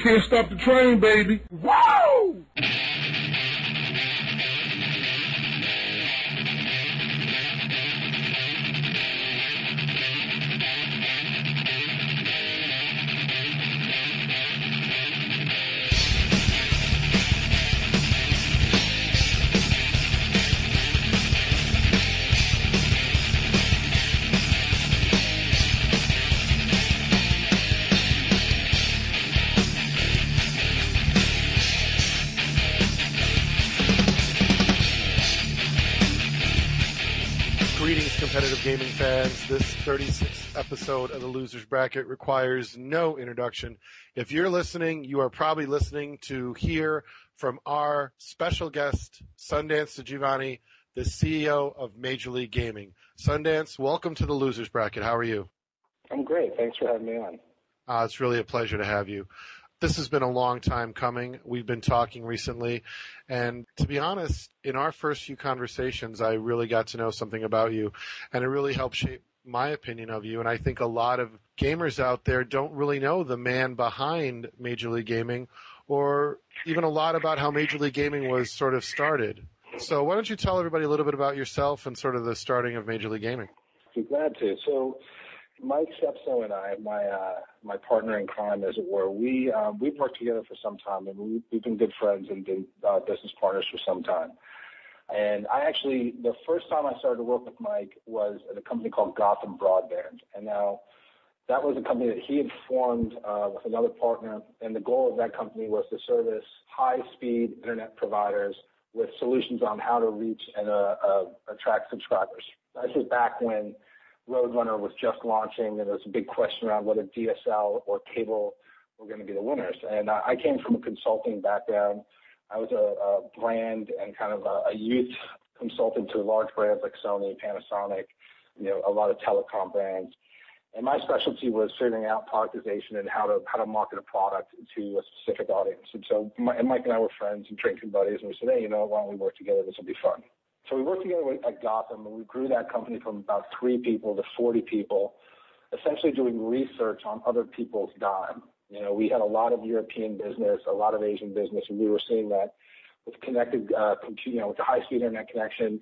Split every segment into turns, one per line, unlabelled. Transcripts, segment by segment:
can't stop the train, baby. Woo!
Competitive gaming fans, this 36th episode of the Losers Bracket requires no introduction. If you're listening, you are probably listening to hear from our special guest, Sundance DiGiovanni, the CEO of Major League Gaming. Sundance, welcome to the Losers Bracket. How are you?
I'm great. Thanks for having me on.
It's really a pleasure to have you. This has been a long time coming. We've been talking recently, and to be honest, in our first few conversations, I really got to know something about you, and it really helped shape my opinion of you, and I think a lot of gamers out there don't really know the man behind Major League Gaming, or even a lot about how Major League Gaming was sort of started. So why don't you tell everybody a little bit about yourself and sort of the starting of Major League Gaming?
I'd be glad to. So Mike Sepso and I, my partner in crime, as it were, we've worked together for some time, and we've been good friends and been business partners for some time. And the first time I started to work with Mike was at a company called Gotham Broadband. And now that was a company that he had formed with another partner, and the goal of that company was to service high-speed internet providers with solutions on how to reach and attract subscribers. This was back when Roadrunner was just launching, and there was a big question around whether DSL or cable were going to be the winners. And I came from a consulting background. I was a brand and kind of a youth consultant to large brands like Sony, Panasonic, a lot of telecom brands. And my specialty was figuring out productization and how to market a product to a specific audience. And so Mike and I were friends and drinking buddies, and we said, hey, why don't we work together? This will be fun. So we worked together at Gotham, and we grew that company from about 3 people to 40 people, essentially doing research on other people's dime. We had a lot of European business, a lot of Asian business, and we were seeing that with connected computing, with the high-speed internet connection.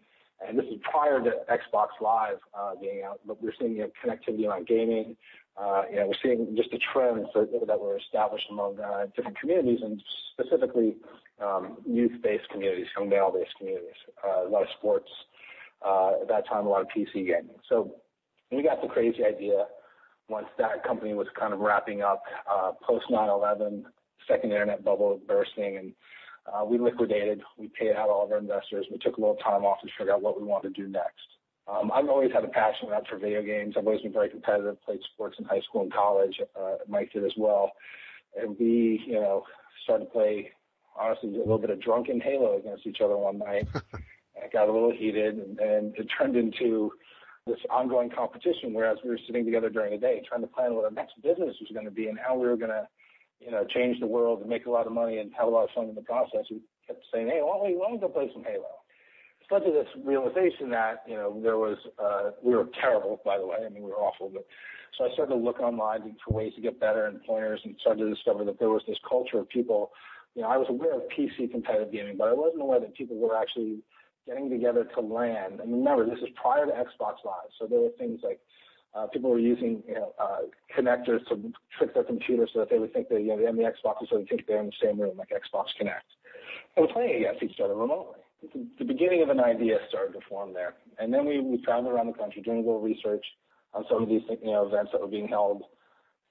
And this is prior to Xbox Live being out, but we're seeing connectivity around gaming. We're seeing just the trends that were established among different communities, and specifically youth-based communities, young male-based communities. A lot of sports at that time, a lot of PC gaming. So we got the crazy idea once that company was kind of wrapping up post 9/11, second internet bubble bursting, and we liquidated. We paid out all of our investors. We took a little time off to figure out what we wanted to do next. I've always had a passion for video games. I've always been very competitive, played sports in high school and college. Mike did as well. And we, started to play, honestly, a little bit of drunken Halo against each other one night. It got a little heated, and it turned into this ongoing competition, whereas we were sitting together during the day trying to plan what our next business was going to be and how we were going to change the world and make a lot of money and have a lot of fun in the process. We kept saying, hey, why don't we go play some Halo? It led to this realization that, there was, we were terrible, by the way. I mean, we were awful. But so I started to look online for ways to get better and pointers, and started to discover that there was this culture of people. I was aware of PC competitive gaming, but I wasn't aware that people were actually getting together to LAN. And remember, this is prior to Xbox Live. So there were things like people were using connectors to trick their computer so that they would think that they had the Xbox, so they think they're in the same room, like Xbox Connect. And we're playing against each other remotely. The beginning of an idea started to form there. And then we traveled around the country doing a little research on some of these events that were being held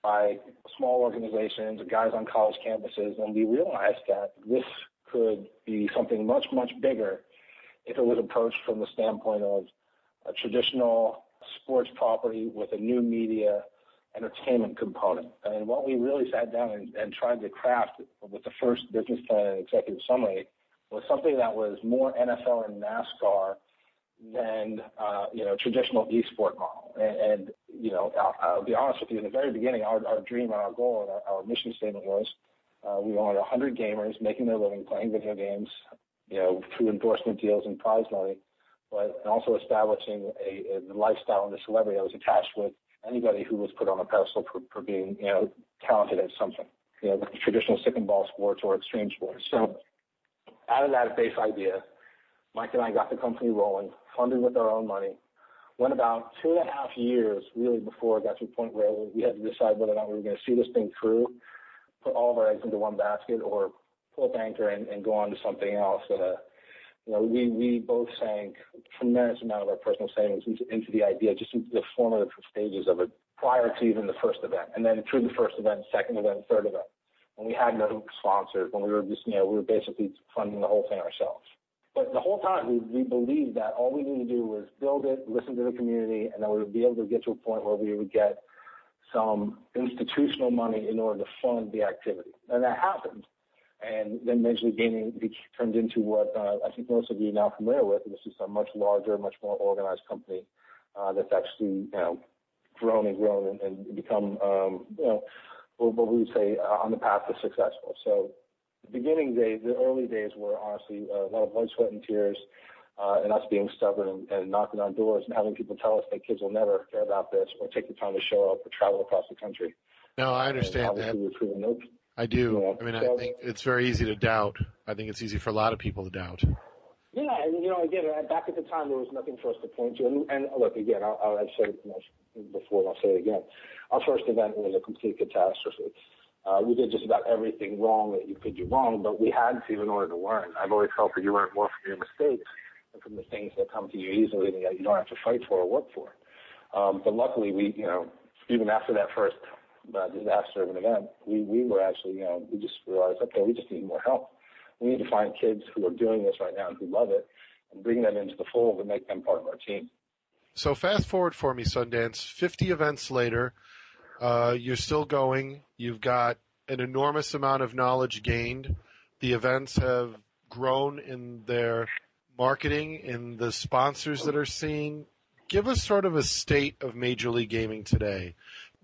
by small organizations or guys on college campuses, and we realized that this could be something much, much bigger if it was approached from the standpoint of a traditional sports property with a new media entertainment component. And what we really sat down and tried to craft with the first business plan and executive summary was something that was more NFL and NASCAR than traditional esport model. And I'll be honest with you, in the very beginning, our dream and our goal and our mission statement was we wanted 100 gamers making their living playing video games, through endorsement deals and prize money, but also establishing a lifestyle and the celebrity that was attached with anybody who was put on a pedestal for being, talented at something. the traditional stick and ball sports or extreme sports. So out of that base idea, Mike and I got the company rolling, funded with our own money. Went about 2.5 years really before it got to a point where we had to decide whether or not we were going to see this thing through, put all of our eggs into one basket, or pull up anchor and go on to something else. We both sank a tremendous amount of our personal savings into the idea, just into the formative stages of it prior to even the first event. And then through the first event, second event, third event. When we had no sponsors, when we were just, we were basically funding the whole thing ourselves. But the whole time, we believed that all we needed to do was build it, listen to the community, and then we would be able to get to a point where we would get some institutional money in order to fund the activity. And that happened. And then Major League Gaming turned into what I think most of you are now familiar with. This is a much larger, much more organized company that's actually, grown and become, what we would say on the path to successful. So the beginning days, the early days were honestly a lot of blood, sweat, and tears, and us being stubborn and knocking on doors and having people tell us that kids will never care about this or take the time to show up or travel across the country.
No, I understand that. I do. I think it's very easy to doubt. I think it's easy for a lot of people to doubt.
Yeah, and again, back at the time, there was nothing for us to point to. And look, again, I've said it before, and I'll say it again. Our first event was a complete catastrophe. We did just about everything wrong that you could do wrong, but we had to in order to learn. I've always felt that you learn more from your mistakes than from the things that come to you easily and that you don't have to fight for or work for. But luckily, we, even after that first disaster of an event, we were actually, we just realized, okay, we just need more help. We need to find kids who are doing this right now and who love it and bring them into the fold and make them part of our team.
So fast forward for me, Sundance, 50 events later, you're still going. You've got an enormous amount of knowledge gained. The events have grown in their marketing, in the sponsors that are seen. Give us sort of a state of Major League Gaming today.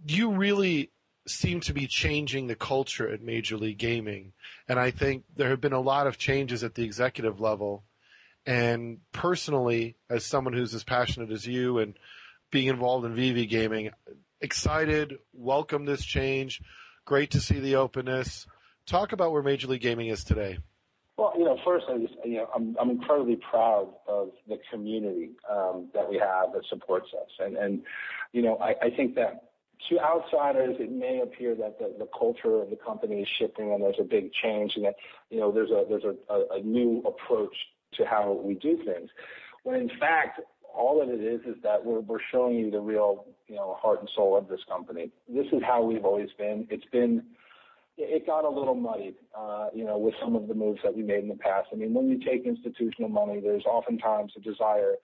You really seem to be changing the culture at Major League Gaming, and I think there have been a lot of changes at the executive level. And personally, as someone who's as passionate as you and being involved in VV Gaming, excited, welcome this change, great to see the openness. Talk about where Major League Gaming is today.
Well, first, I'm incredibly proud of the community that we have that supports us. And I think that to outsiders, it may appear that the culture of the company is shifting and there's a big change and that, there's a new approach to how we do things. When in fact, all that it is that we're showing you the real, heart and soul of this company. This is how we've always been. It got a little muddied, with some of the moves that we made in the past. I mean, when you take institutional money, there's oftentimes a desire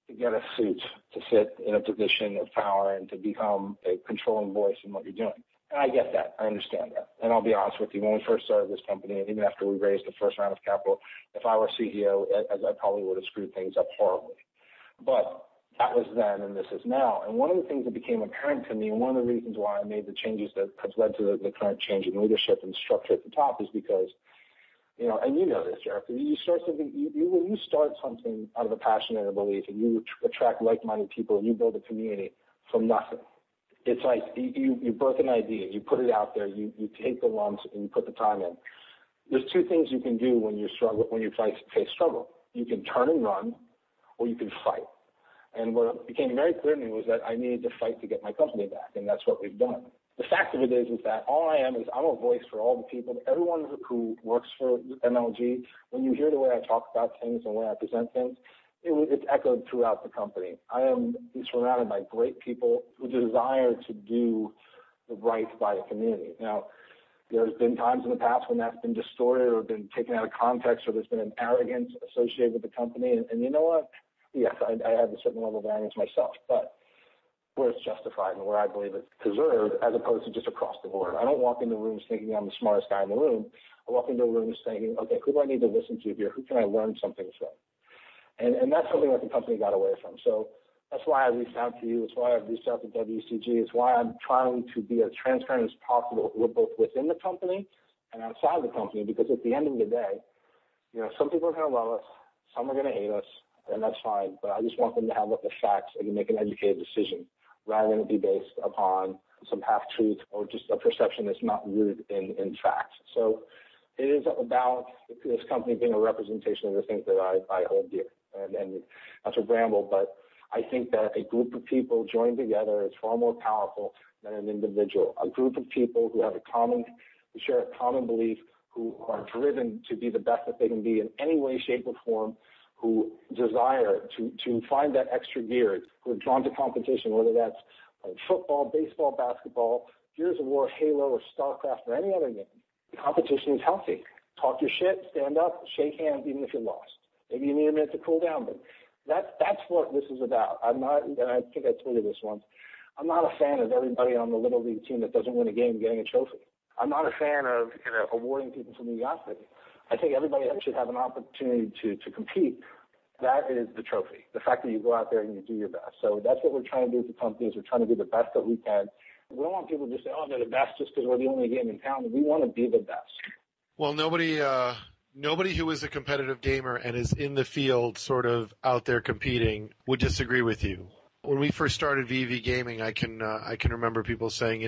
to get a suit, to sit in a position of power and to become a controlling voice in what you're doing. And I get that. I understand that. And I'll be honest with you, when we first started this company, and even after we raised the first round of capital, if I were CEO, I probably would have screwed things up horribly. But that was then and this is now. And one of the things that became apparent to me, and one of the reasons why I made the changes that have led to the current change in leadership and structure at the top is because, and you know this, Jared, you start something, when you start something out of a passion and a belief and you attract like-minded people and you build a community from nothing, it's like you birth an idea, you put it out there, you take the lumps and you put the time in. There's two things you can do when you face struggle. You can turn and run, or you can fight. And what became very clear to me was that I needed to fight to get my company back, and that's what we've done. The fact of it is that all I am is I'm a voice for all the people, everyone who works for MLG. When you hear the way I talk about things and the way I present things, it's echoed throughout the company. I am surrounded by great people who desire to do the right by the community. Now, there's been times in the past when that's been distorted or been taken out of context, or there's been an arrogance associated with the company. And you know what? Yes, I have a certain level of arrogance myself, but where it's justified and where I believe it's deserved, as opposed to just across the board. I don't walk into rooms thinking I'm the smartest guy in the room. I walk into rooms thinking, okay, who do I need to listen to here? Who can I learn something from? And that's something that the company got away from. So that's why I reached out to you. It's why I've reached out to WCG. It's why I'm trying to be as transparent as possible, both within the company and outside the company, because at the end of the day, some people are going to love us, some are going to hate us, and that's fine. But I just want them to have the facts and to make an educated decision rather than it be based upon some half-truth or just a perception that's not rooted in facts. So it is about this company being a representation of the things that I hold dear. And not to ramble, but I think that a group of people joined together is far more powerful than an individual. A group of people who share a common belief, who are driven to be the best that they can be in any way, shape, or form, who desire to find that extra gear, who are drawn to competition, whether that's football, baseball, basketball, Gears of War, Halo, or StarCraft, or any other game. The competition is healthy. Talk your shit, stand up, shake hands, even if you lost. Maybe you need a minute to cool down, but that's what this is about. I'm not, and I think I told you this once, I'm not a fan of everybody on the Little League team that doesn't win a game getting a trophy. I'm not a fan of awarding people for mediocrity. I think everybody should have an opportunity to compete. That is the trophy, the fact that you go out there and you do your best. So that's what we're trying to do with the companies. We're trying to do the best that we can. We don't want people to say, oh, they're the best just because we're the only game in town. We want to be the best.
Well, nobody who is a competitive gamer and is in the field sort of out there competing would disagree with you. When we first started VV Gaming, I can remember people saying,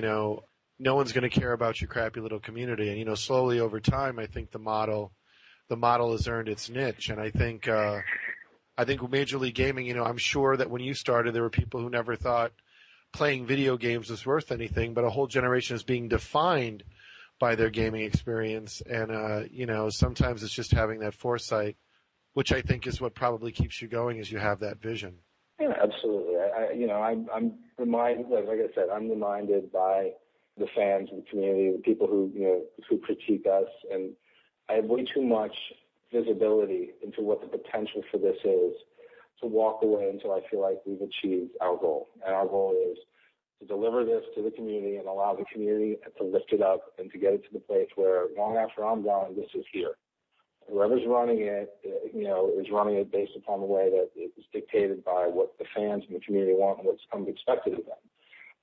no one's going to care about your crappy little community. And, slowly over time, I think the model has earned its niche. And I think Major League Gaming, I'm sure that when you started, there were people who never thought playing video games was worth anything, but a whole generation is being defined by their gaming experience. And, sometimes it's just having that foresight, which I think is what probably keeps you going, is you have that vision.
Yeah, absolutely. I'm reminded, like I said, I'm reminded by the fans of the community, the people who critique us, and I have way too much visibility into what the potential for this is to walk away until I feel like we've achieved our goal. And our goal is to deliver this to the community and allow the community to lift it up and to get it to the place where long after I'm gone, this is here. Whoever's running it, is running it based upon the way that it's dictated by what the fans and the community want and what's expected of them.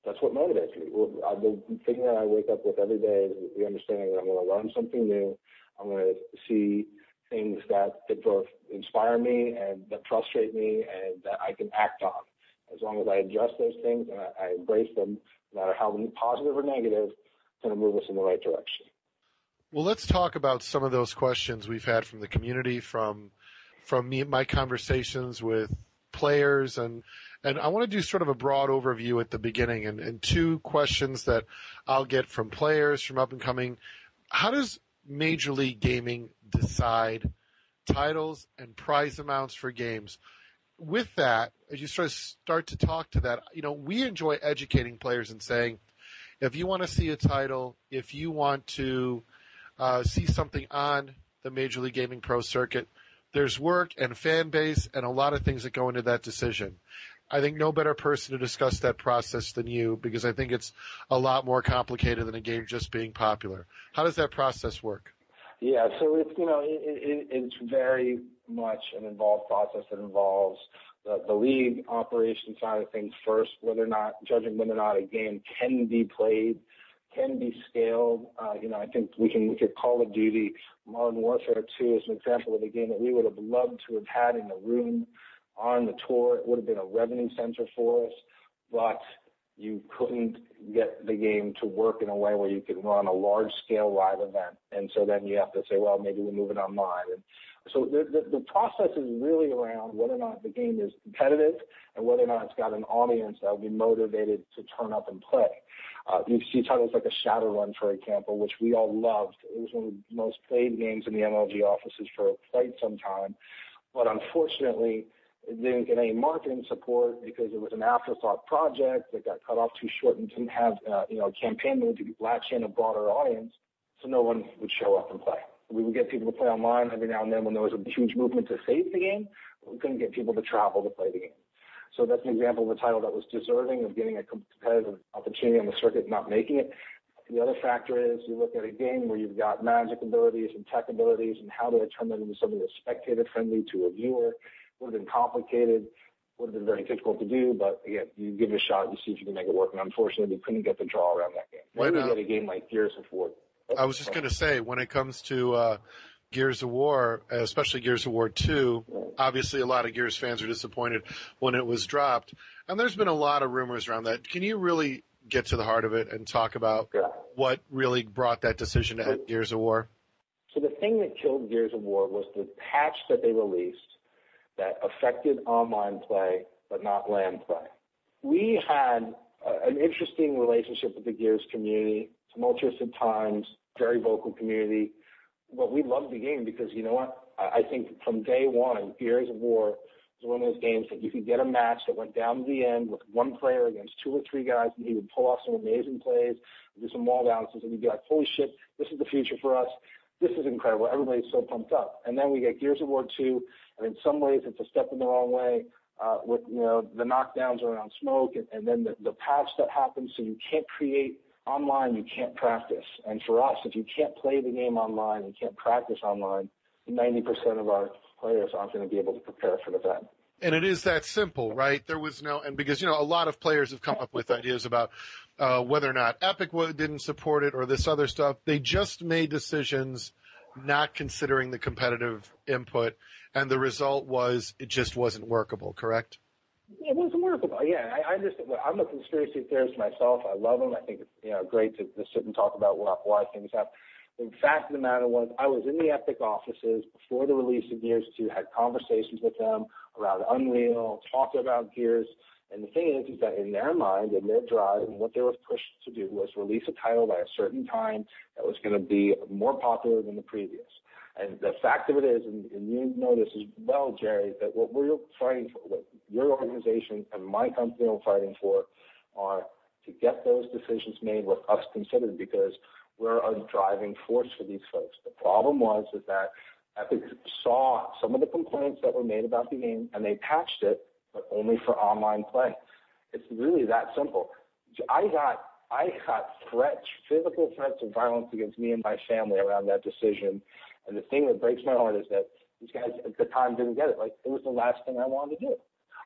That's what motivates me. The thing that I wake up with every day is the understanding that I'm going to learn something new. I'm going to see things that both inspire me and that frustrate me and that I can act on. As long as I adjust those things and I embrace them, no matter how positive or negative, it's going to move us in the right direction.
Well, let's talk about some of those questions we've had from the community, from me, my conversations with players, and I want to do sort of a broad overview at the beginning, and two questions that I'll get from players, from up and coming. How does Major League Gaming decide titles and prize amounts for games? With that, as you start to talk to that, we enjoy educating players and saying, if you want to see a title, if you want to see something on the Major League Gaming Pro circuit, there's work and fan base and a lot of things that go into that decision. I think no better person to discuss that process than you, because I think it's a lot more complicated than a game just being popular. How does that process work?
Yeah, so it's very much an involved process that involves the league operation side of things first, judging whether or not a game can be played, can be scaled. I think we could Call of Duty Modern Warfare 2 as an example of a game that we would have loved to have had in the room on the tour. It would have been a revenue center for us, but you couldn't get the game to work in a way where you could run a large-scale live event. And so then you have to say, well, maybe we'll move it online. And so the process is really around whether or not the game is competitive and whether or not it's got an audience that will be motivated to turn up and play. You see titles like a Shadowrun, for example, which we all loved. It was one of the most played games in the MLG offices for quite some time. But unfortunately, it didn't get any marketing support because it was an afterthought project that got cut off too short and didn't have a campaign that would latch in a broader audience, so no one would show up and play. We would get people to play online every now and then when there was a huge movement to save the game, but we couldn't get people to travel to play the game. So that's an example of a title that was deserving of getting a competitive opportunity on the circuit, not making it. The other factor is you look at a game where you've got magic abilities and tech abilities, and how do I turn that into something that's spectator-friendly to a viewer? Would have been complicated, would have been very difficult to do, but again, you give it a shot, you see if you can make it work, and unfortunately, we couldn't get the draw around that game. When we get a game like Gears of War.
I was just going to say, when it comes to Gears of War, especially Gears of War 2, obviously a lot of Gears fans are disappointed when it was dropped, and there's been a lot of rumors around that. Can you really get to the heart of it and talk about what really brought that decision to end Gears of War?
So the thing that killed Gears of War was the patch that they released that affected online play but not LAN play. We had an interesting relationship with the Gears community, tumultuous at times, very vocal community. But we loved the game because, you know what? I think from day one, Gears of War was one of those games that you could get a match that went down to the end with one player against 2 or 3 guys, and he would pull off some amazing plays, do some wall balances, and you'd be like, holy shit, this is the future for us. This is incredible. Everybody's so pumped up. And then we get Gears of War 2, and in some ways it's a step in the wrong way with, the knockdowns around smoke and then the patch that happens, so you can't create online, you can't practice. And for us, if you can't play the game online, you can't practice online, 90% of our players aren't going to be able to prepare for the event.
And it is that simple, right? There was and because, a lot of players have come up with ideas about whether or not Epic didn't support it or this other stuff. They just made decisions not considering the competitive input, and the result was it just wasn't workable, correct?
It wasn't workable. Yeah, I understand. I'm a conspiracy theorist myself. I love them. I think it's great to sit and talk about why things happen. The fact of the matter was, I was in the Epic offices before the release of Gears 2, had conversations with them around Unreal, talked about Gears, and the thing is that in their mind, in their drive, and what they were pushed to do was release a title by a certain time that was going to be more popular than the previous. And the fact of it is, and you know this as well, Jerry, that what we're fighting for, what your organization and my company are fighting for, are to get those decisions made with us considered, because we're a driving force for these folks. The problem was that Epic saw some of the complaints that were made about the game, and they patched it, but only for online play. It's really that simple. I got threats, physical threats of violence against me and my family around that decision. And the thing that breaks my heart is that these guys at the time didn't get it. Like, it was the last thing I wanted to do.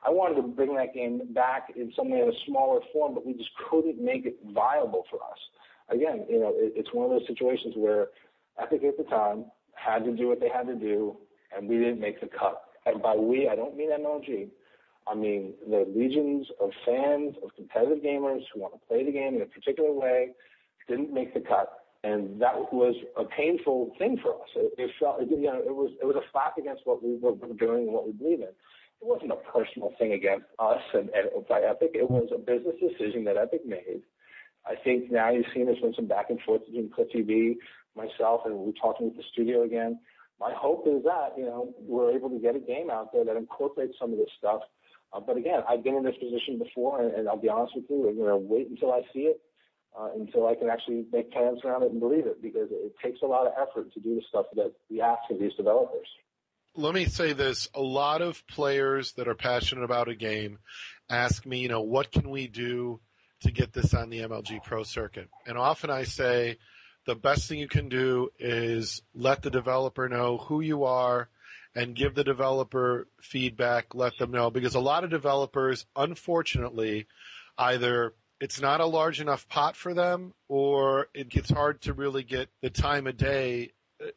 I wanted to bring that game back in some way in a smaller form, but we just couldn't make it viable for us. Again, it's one of those situations where Epic at the time had to do what they had to do, and we didn't make the cut. And by we, I don't mean MLG. I mean the legions of fans, of competitive gamers who want to play the game in a particular way, didn't make the cut. And that was a painful thing for us. It was a slap against what we were doing and what we believe in. It wasn't a personal thing against us and by Epic. It was a business decision that Epic made. I think now you've seen there's been some back and forth between Cliff TV, myself, and we're talking with the studio again. My hope is that, we're able to get a game out there that incorporates some of this stuff. But again, I've been in this position before, and I'll be honest with you, I'm going to wait until I see it, until I can actually make plans around it and believe it, because it takes a lot of effort to do the stuff that we ask of these developers.
Let me say this. A lot of players that are passionate about a game ask me, what can we do to get this on the MLG Pro Circuit? And often I say the best thing you can do is let the developer know who you are and give the developer feedback, let them know. Because a lot of developers, unfortunately, either it's not a large enough pot for them, or it gets hard to really get the time of day.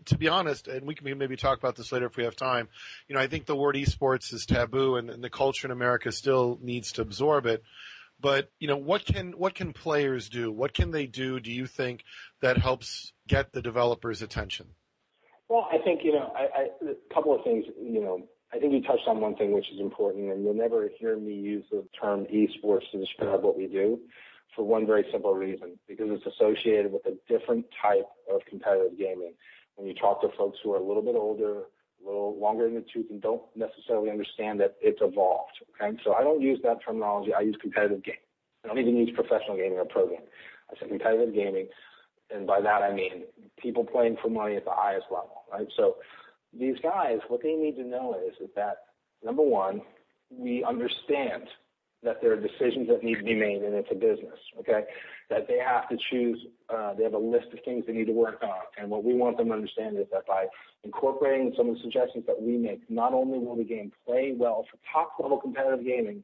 To be honest, and we can maybe talk about this later if we have time, I think the word esports is taboo, and the culture in America still needs to absorb it. But, what can players do? What can they do, do you think, that helps get the developers' attention?
Well, I think, a couple of things, I think you touched on one thing which is important, and you'll never hear me use the term esports to describe what we do, for one very simple reason, because it's associated with a different type of competitive gaming. When you talk to folks who are a little bit older, a little longer in the tooth, and don't necessarily understand that it's evolved. Okay? So I don't use that terminology. I use competitive gaming. I don't even use professional gaming or pro gaming. I say competitive gaming, and by that I mean people playing for money at the highest level. Right? So these guys, what they need to know is that, number one, we understand that there are decisions that need to be made, and it's a business, okay? That they have to choose, they have a list of things they need to work on. And what we want them to understand is that by incorporating some of the suggestions that we make, not only will the game play well for top-level competitive gaming,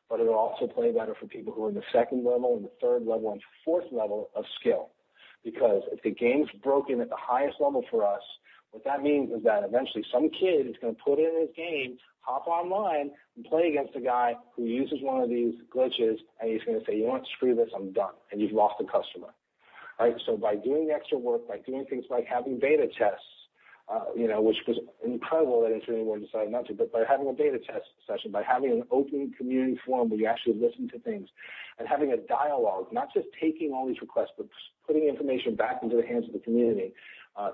but it'll also play better for people who are in the second level and the third level and fourth level of skill. Because if the game's broken at the highest level for us, What that means is that eventually some kid is going to put in his game, hop online, and play against a guy who uses one of these glitches, and he's going to say, you know what, screw this, I'm done, and you've lost a customer. Right? So by doing the extra work, by doing things like having beta tests, which was incredible that Infinity decided not to, but by having a beta test session, by having an open community forum where you actually listen to things, and having a dialogue, not just taking all these requests, but putting information back into the hands of the community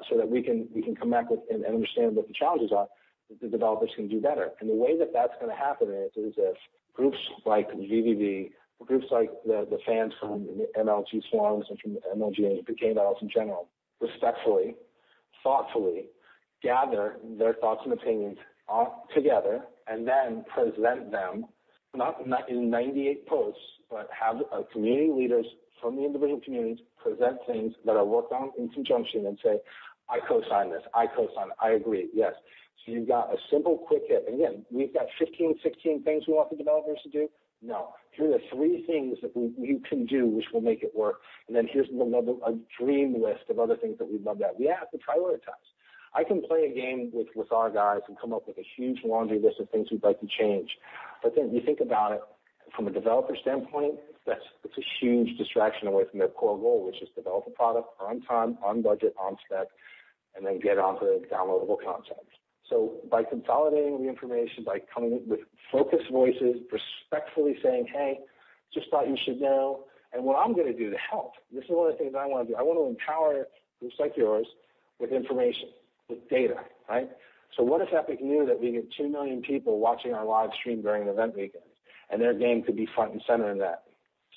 so that we can come back with and understand what the challenges are, that the developers can do better. And the way that that's going to happen is if groups like VVD, groups like the fans from MLG forums and from MLG and game battles in general, respectfully, thoughtfully, gather their thoughts and opinions together and then present them, not in 98 posts, but have community leaders from the individual communities present things that are worked on in conjunction and say, I co-sign this, I co-sign it, I agree, yes. So you've got a simple, quick hit. And again, we've got 15, 16 things we want the developers to do. No, here are the 3 things that we can do which will make it work. And then here's a dream list of other things that we'd love to have. We have to prioritize. I can play a game with our guys and come up with a huge laundry list of things we'd like to change. But then you think about it from a developer standpoint, it's a huge distraction away from their core goal, which is develop a product on time, on budget, on spec, and then get onto the downloadable content. So by consolidating the information, by coming in with focused voices, respectfully saying, hey, just thought you should know, and what I'm going to do to help. This is one of the things I want to do. I want to empower groups like yours with information, with data, right? So what if Epic knew that we get 2 million people watching our live stream during an event weekend, and their game could be front and center in that?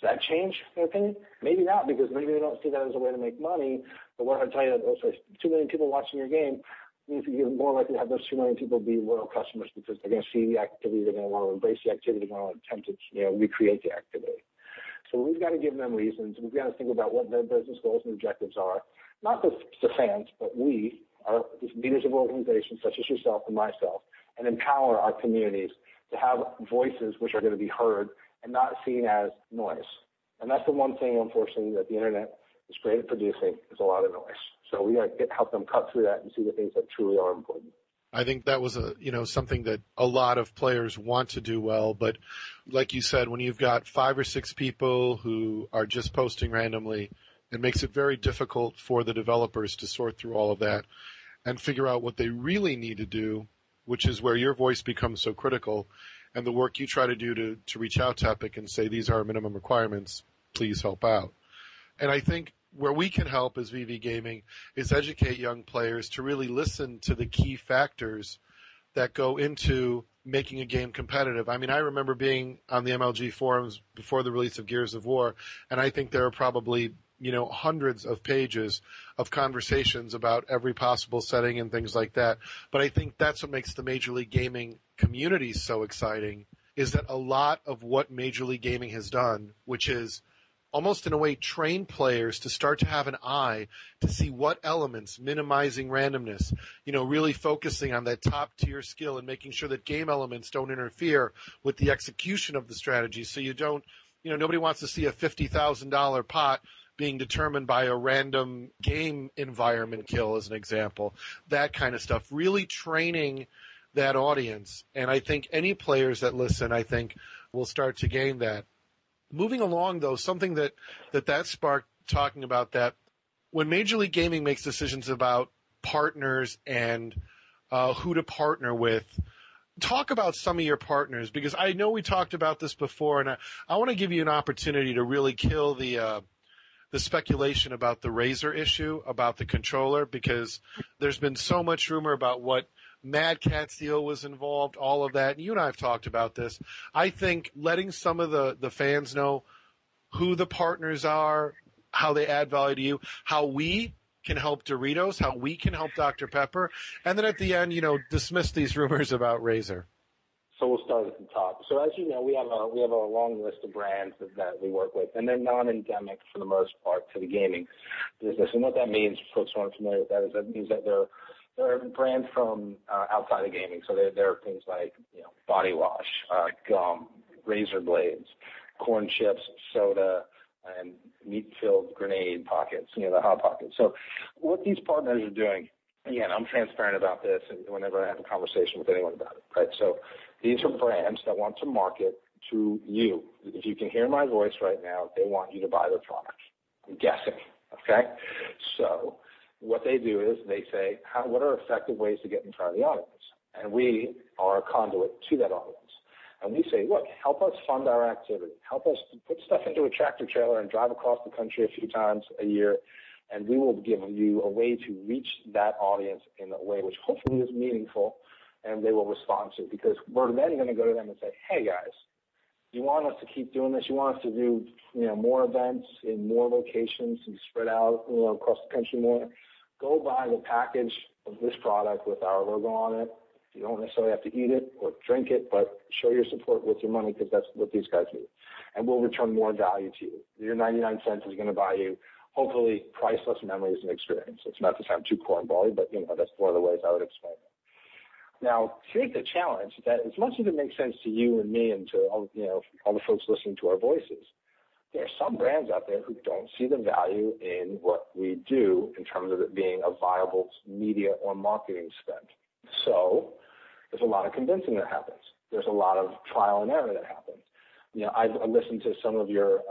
Does that change their opinion? Maybe not, because maybe they don't see that as a way to make money. But what I tell you, also, 2 million people watching your game means you're more likely to have those 2 million people be loyal customers because they're going to see the activity, they're going to want to embrace the activity, they're going to attempt to recreate the activity. So we've got to give them reasons. We've got to think about what their business goals and objectives are. Not the fans, but we are leaders of organizations such as yourself and myself, and empower our communities to have voices which are going to be heard and not seen as noise. And that's the one thing, unfortunately, that the internet is great at producing, is a lot of noise. So we got to help them cut through that and see the things that truly are important.
I think that was something that a lot of players want to do well, but like you said, when you've got 5 or 6 people who are just posting randomly, it makes it very difficult for the developers to sort through all of that and figure out what they really need to do, which is where your voice becomes so critical, and the work you try to do to reach out to Epic and say, these are our minimum requirements, please help out. And I think where we can help as VV Gaming is educate young players to really listen to the key factors that go into making a game competitive. I mean, I remember being on the MLG forums before the release of Gears of War, and I think there are probably, hundreds of pages of conversations about every possible setting and things like that. But I think that's what makes the Major League Gaming community so exciting, is that a lot of what Major League Gaming has done, which is almost in a way train players to start to have an eye to see what elements, minimizing randomness, really focusing on that top tier skill and making sure that game elements don't interfere with the execution of the strategy. So you don't, nobody wants to see a $50,000 pot being determined by a random game environment kill, as an example. That kind of stuff. Really training that audience. And I think any players that listen, will start to gain that. Moving along, though, something that sparked talking about that, when Major League Gaming makes decisions about partners and who to partner with, talk about some of your partners, because I know we talked about this before, and I want to give you an opportunity to really kill the speculation about the Razer issue, about the controller, because there's been so much rumor about what Mad Catz deal was involved, all of that. And you and I have talked about this. I think letting some of the fans know who the partners are, how they add value to you, how we can help Doritos, how we can help Dr. Pepper, and then at the end, dismiss these rumors about Razer.
So we'll start at the top. So as you know, we have a long list of brands that we work with, and they're non-endemic for the most part to the gaming business. And what that means, folks who aren't familiar with that, is that means that they're brands from outside of gaming. So there are things like body wash, gum, razor blades, corn chips, soda, and meat-filled grenade pockets, the Hot Pockets. So what these partners are doing again, I'm transparent about this and whenever I have a conversation with anyone about it, right? So these are brands that want to market to you. If you can hear my voice right now, they want you to buy their product. I'm guessing, okay? So what they do is they say, what are effective ways to get in front of the audience? And we are a conduit to that audience. And we say, look, help us fund our activity. Help us put stuff into a tractor trailer and drive across the country a few times a year, and we will give you a way to reach that audience in a way which hopefully is meaningful and they will respond to. Because we're then going to go to them and say, hey, guys, you want us to keep doing this? You want us to do more events in more locations and spread out across the country more? Go buy the package of this product with our logo on it. You don't necessarily have to eat it or drink it, but show your support with your money because that's what these guys need. And we'll return more value to you. Your 99 cents is going to buy you, hopefully, priceless memories and experience. It's not to sound too cornbally, but that's one of the ways I would explain it. Now, here's the challenge: that as much as it makes sense to you and me and to all the folks listening to our voices, there are some brands out there who don't see the value in what we do in terms of it being a viable media or marketing spend. So there's a lot of convincing that happens. There's a lot of trial and error that happens. I've listened to some of your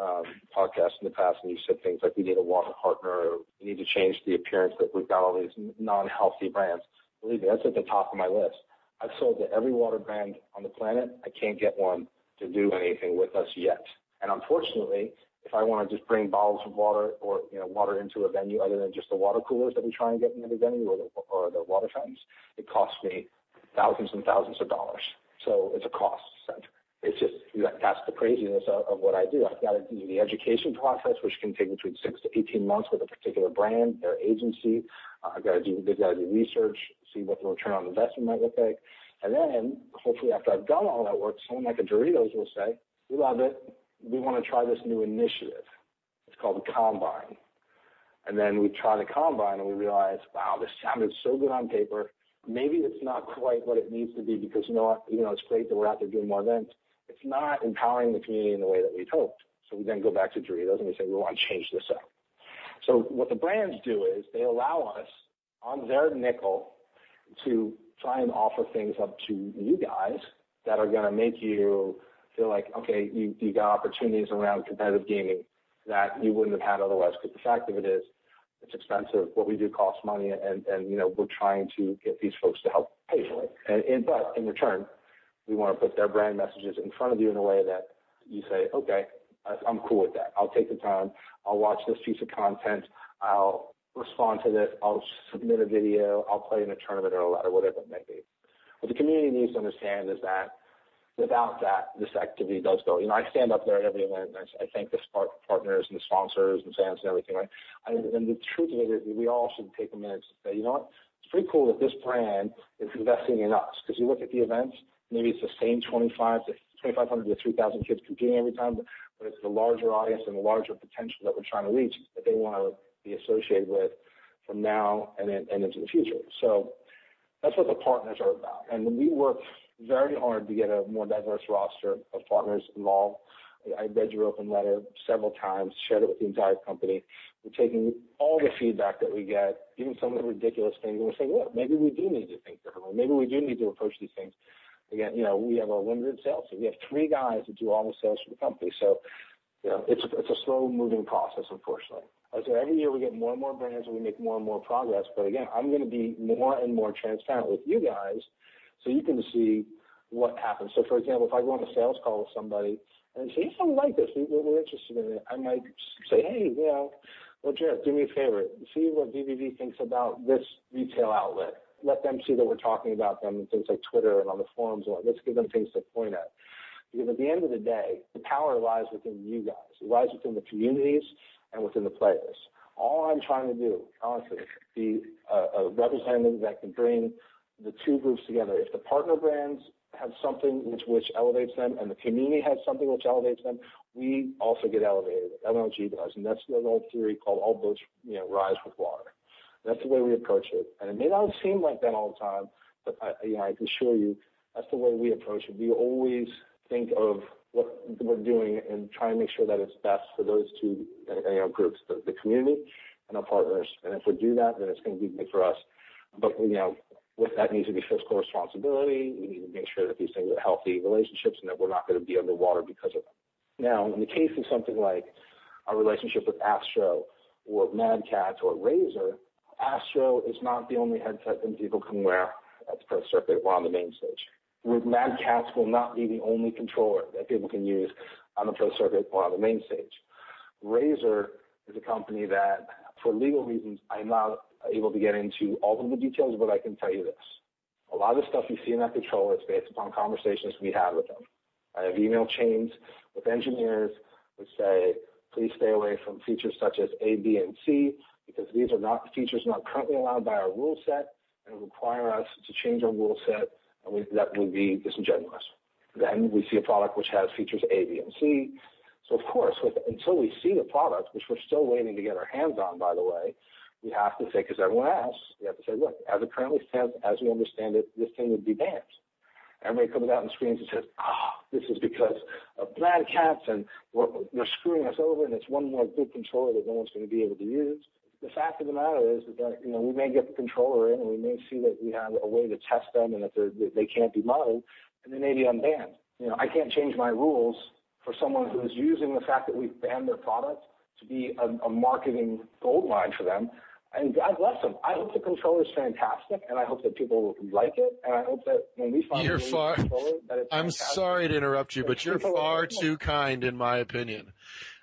podcasts in the past, and you said things like we need a water partner, or we need to change the appearance, that we've got all these non-healthy brands. Believe me, that's at the top of my list. I've sold to every water brand on the planet. I can't get one to do anything with us yet. And unfortunately, if I want to just bring bottles of water or water into a venue other than just the water coolers that we try and get into the venue or the water fountains, it costs me thousands and thousands of dollars. So it's a cost center. It's just, that's the craziness of what I do. I've got to do the education process, which can take between 6 to 18 months with a particular brand, their agency. They've got to do research, see what the return on investment might look like. And then, hopefully, after I've done all that work, someone like a Doritos will say, we love it. We want to try this new initiative. It's called the Combine. And then we try the Combine, and we realize, wow, this sounded so good on paper. Maybe it's not quite what it needs to be because, it's great that we're out there doing more events. It's not empowering the community in the way that we'd hoped. So we then go back to Doritos and we say, we want to change this up. So what the brands do is they allow us on their nickel to try and offer things up to you guys that are going to make you feel like, okay, you got opportunities around competitive gaming that you wouldn't have had otherwise. Because the fact of it is, it's expensive. What we do costs money, and we're trying to get these folks to help pay for it. But in return, we want to put their brand messages in front of you in a way that you say, okay, I'm cool with that. I'll take the time. I'll watch this piece of content. I'll respond to this. I'll submit a video. I'll play in a tournament or a ladder, whatever it may be. What the community needs to understand is that without that, this activity does go. I stand up there at every event, and I thank the partners and the sponsors and fans and everything. Right? And the truth of it is we all should take a minute to say, you know what? It's pretty cool that this brand is investing in us. Because you look at the events, maybe it's the same 2,500 to 3,000 kids competing every time, but it's the larger audience and the larger potential that we're trying to reach that they want to be associated with from now and into the future. So that's what the partners are about. And we work very hard to get a more diverse roster of partners involved. I read your open letter several times, shared it with the entire company. We're taking all the feedback that we get, even some of the ridiculous things, and we're saying, look, maybe we do need to think differently. Maybe we do need to approach these things. Again, we have a limited sales team. We have 3 guys that do all the sales for the company. So, it's a slow-moving process, unfortunately. So every year we get more and more brands and we make more and more progress. But again, I'm going to be more and more transparent with you guys so you can see what happens. So, for example, if I go on a sales call with somebody and they say, I like this, we're interested in it, I might say, hey, well, Jared, do me a favor. See what BBV thinks about this retail outlet. Let them see that we're talking about them in things like Twitter and on the forums. Let's give them things to point at. Because at the end of the day, the power lies within you guys. It lies within the communities and within the players. All I'm trying to do, honestly, is be a representative that can bring the two groups together. If the partner brands have something which elevates them and the community has something which elevates them, we also get elevated. MLG does. And that's the old theory called all boats rise with water. That's the way we approach it. And it may not seem like that all the time, but I can assure you that's the way we approach it. We always think of what we're doing and try and make sure that it's best for those two groups, the community and our partners. And if we do that, then it's going to be good for us. But, with that needs to be fiscal responsibility. We need to make sure that these things are healthy relationships and that we're not going to be underwater because of them. Now, in the case of something like our relationship with Astro or Mad Catz or Razer, Astro is not the only headset that people can wear at the pro circuit or on the main stage. Mad Catz will not be the only controller that people can use on the pro circuit or on the main stage. Razer is a company that, for legal reasons, I'm not able to get into all of the details, but I can tell you this. A lot of the stuff you see in that controller is based upon conversations we had with them. I have email chains with engineers which say, please stay away from features such as A, B, and C, because these are not features not currently allowed by our rule set and require us to change our rule set, and that would be disingenuous. Then we see a product which has features A, B, and C. So, of course, until we see the product, which we're still waiting to get our hands on, by the way, we have to say, because everyone asks, we have to say, look, as it currently stands, as we understand it, this thing would be banned. Everybody comes out and screams and says, this is because of Mad Catz, and they're screwing us over, and it's one more good controller that no one's going to be able to use. The fact of the matter is that, we may get the controller in, and we may see that we have a way to test them and that they can't be modeled, and they may be unbanned. I can't change my rules for someone who's using the fact that we've banned their product to be a marketing goldmine for them. And God bless them. I hope the controller is fantastic, and I hope that people like it, and I hope that when we find controller, that it's
I'm
fantastic.
Sorry to interrupt you, but you're far too kind, in my opinion,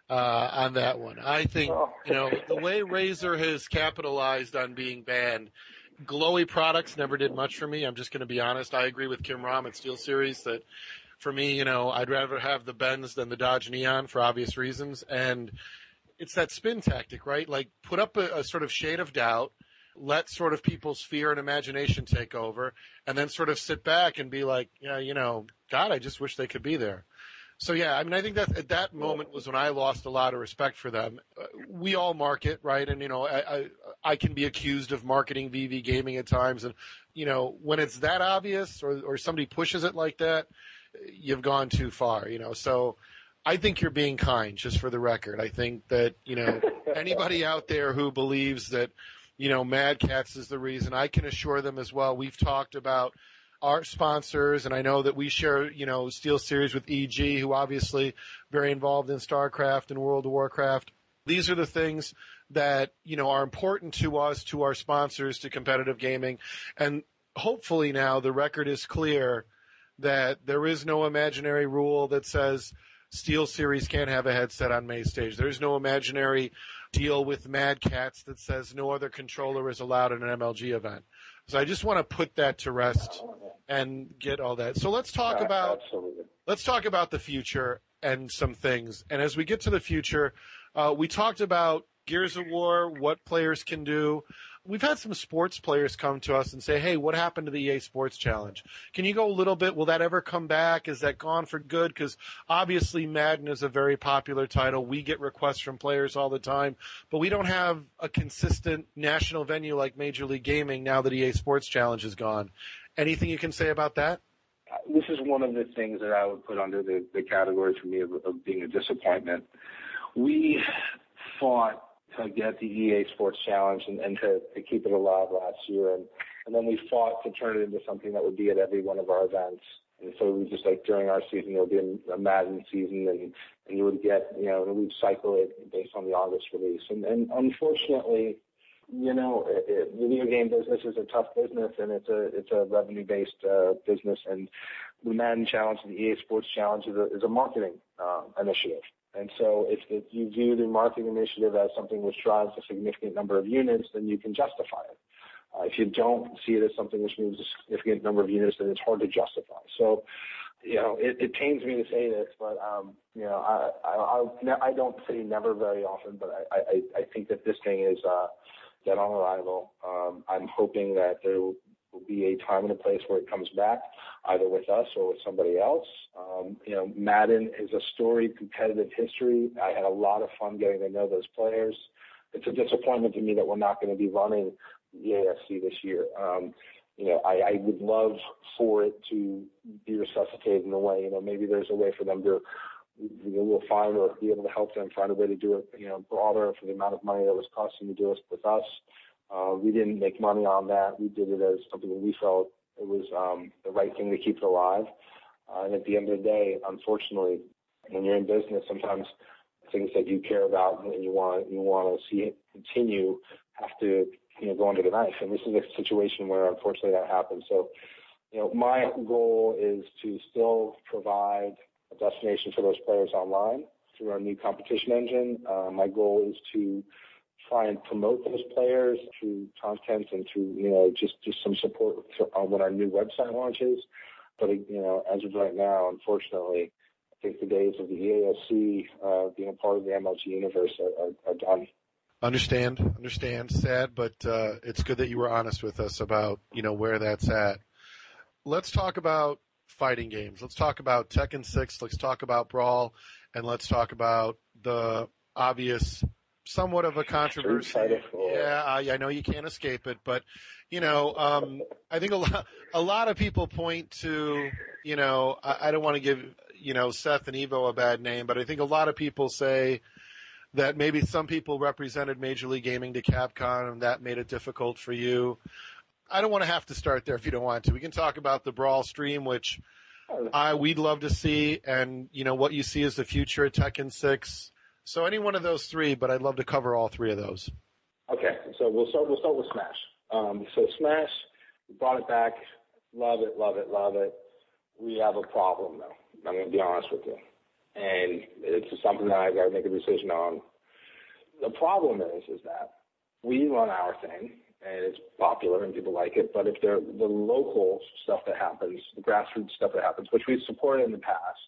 on that one. I think, the way Razer has capitalized on being banned, glowy products never did much for me. I'm just going to be honest. I agree with Kim Rom at SteelSeries that, for me, I'd rather have the Benz than the Dodge Neon for obvious reasons, and it's that spin tactic, right? Like, put up a sort of shade of doubt, let sort of people's fear and imagination take over, and then sort of sit back and be like, God, I just wish they could be there. So, yeah, I think that at that moment was when I lost a lot of respect for them. We all market, right? And, I can be accused of marketing VV gaming at times. And, when it's that obvious or somebody pushes it like that, you've gone too far, So I think you're being kind, just for the record. I think that, anybody out there who believes that, Mad Catz is the reason, I can assure them as well. We've talked about our sponsors, and I know that we share, SteelSeries with EG, who obviously very involved in StarCraft and World of Warcraft. These are the things that, are important to us, to our sponsors, to competitive gaming. And hopefully now the record is clear that there is no imaginary rule that says SteelSeries can't have a headset on main stage. There's no imaginary deal with Mad Catz that says no other controller is allowed in an MLG event. So I just want to put that to rest and get all that. So let's talk about the future and some things. And as we get to the future, we talked about Gears of War, what players can do. We've had some sports players come to us and say, hey, what happened to the EA Sports Challenge? Can you go a little bit? Will that ever come back? Is that gone for good? Because obviously Madden is a very popular title. We get requests from players all the time, but we don't have a consistent national venue like Major League Gaming now that EA Sports Challenge is gone. Anything you can say about that?
This is one of the things that I would put under the category for me of being a disappointment. We fought to get the EA Sports Challenge and to keep it alive last year. And then we fought to turn it into something that would be at every one of our events. And so we just during our season, there would be a Madden season, and you would get, and we'd cycle it based on the August release. And unfortunately, video game business is a tough business, and it's a revenue-based business. And the Madden Challenge and the EA Sports Challenge is a marketing initiative. And so if you view the marketing initiative as something which drives a significant number of units, then you can justify it. If you don't see it as something which moves a significant number of units, then it's hard to justify. So, it pains me to say this, but, I don't say never very often, but I think that this thing is dead on arrival. I'm hoping that there will be a time and a place where it comes back, either with us or with somebody else. Madden is a storied competitive history. I had a lot of fun getting to know those players. It's a disappointment to me that we're not going to be running the AFC this year. I would love for it to be resuscitated in a way. Maybe there's a way for them to, we'll find or be able to help them find a way to do it, broader for the amount of money that was costing to do it with us. We didn't make money on that. We did it as something that we felt it was the right thing to keep it alive. And at the end of the day, unfortunately, when you're in business, sometimes things that you care about and you want to see it continue have to go under the knife. And this is a situation where unfortunately that happens. So, my goal is to still provide a destination for those players online through our new competition engine. My goal is to try and promote those players through content and through, just some support when our new website launches. But, as of right now, unfortunately, I think the days of the EASC being a part of the MLG universe are done.
Understand. Sad, but it's good that you were honest with us about, where that's at. Let's talk about fighting games. Let's talk about Tekken 6. Let's talk about Brawl. And let's talk about the obvious, somewhat of a controversy. Yeah, I know you can't escape it, but, I think a lot of people point to, I don't want to give, Seth and Evo a bad name, but I think a lot of people say that maybe some people represented Major League Gaming to Capcom and that made it difficult for you. I don't want to have to start there if you don't want to. We can talk about the Brawl stream, which we'd love to see, and, what you see as the future of Tekken 6. So any one of those three, but I'd love to cover all three of those.
Okay, so we'll start with Smash. So Smash, we brought it back. Love it. We have a problem, though. I'm going to be honest with you. And it's something that I've got to make a decision on. The problem is that we run our thing, and it's popular and people like it, but if the local stuff that happens, the grassroots stuff that happens, which we've supported in the past,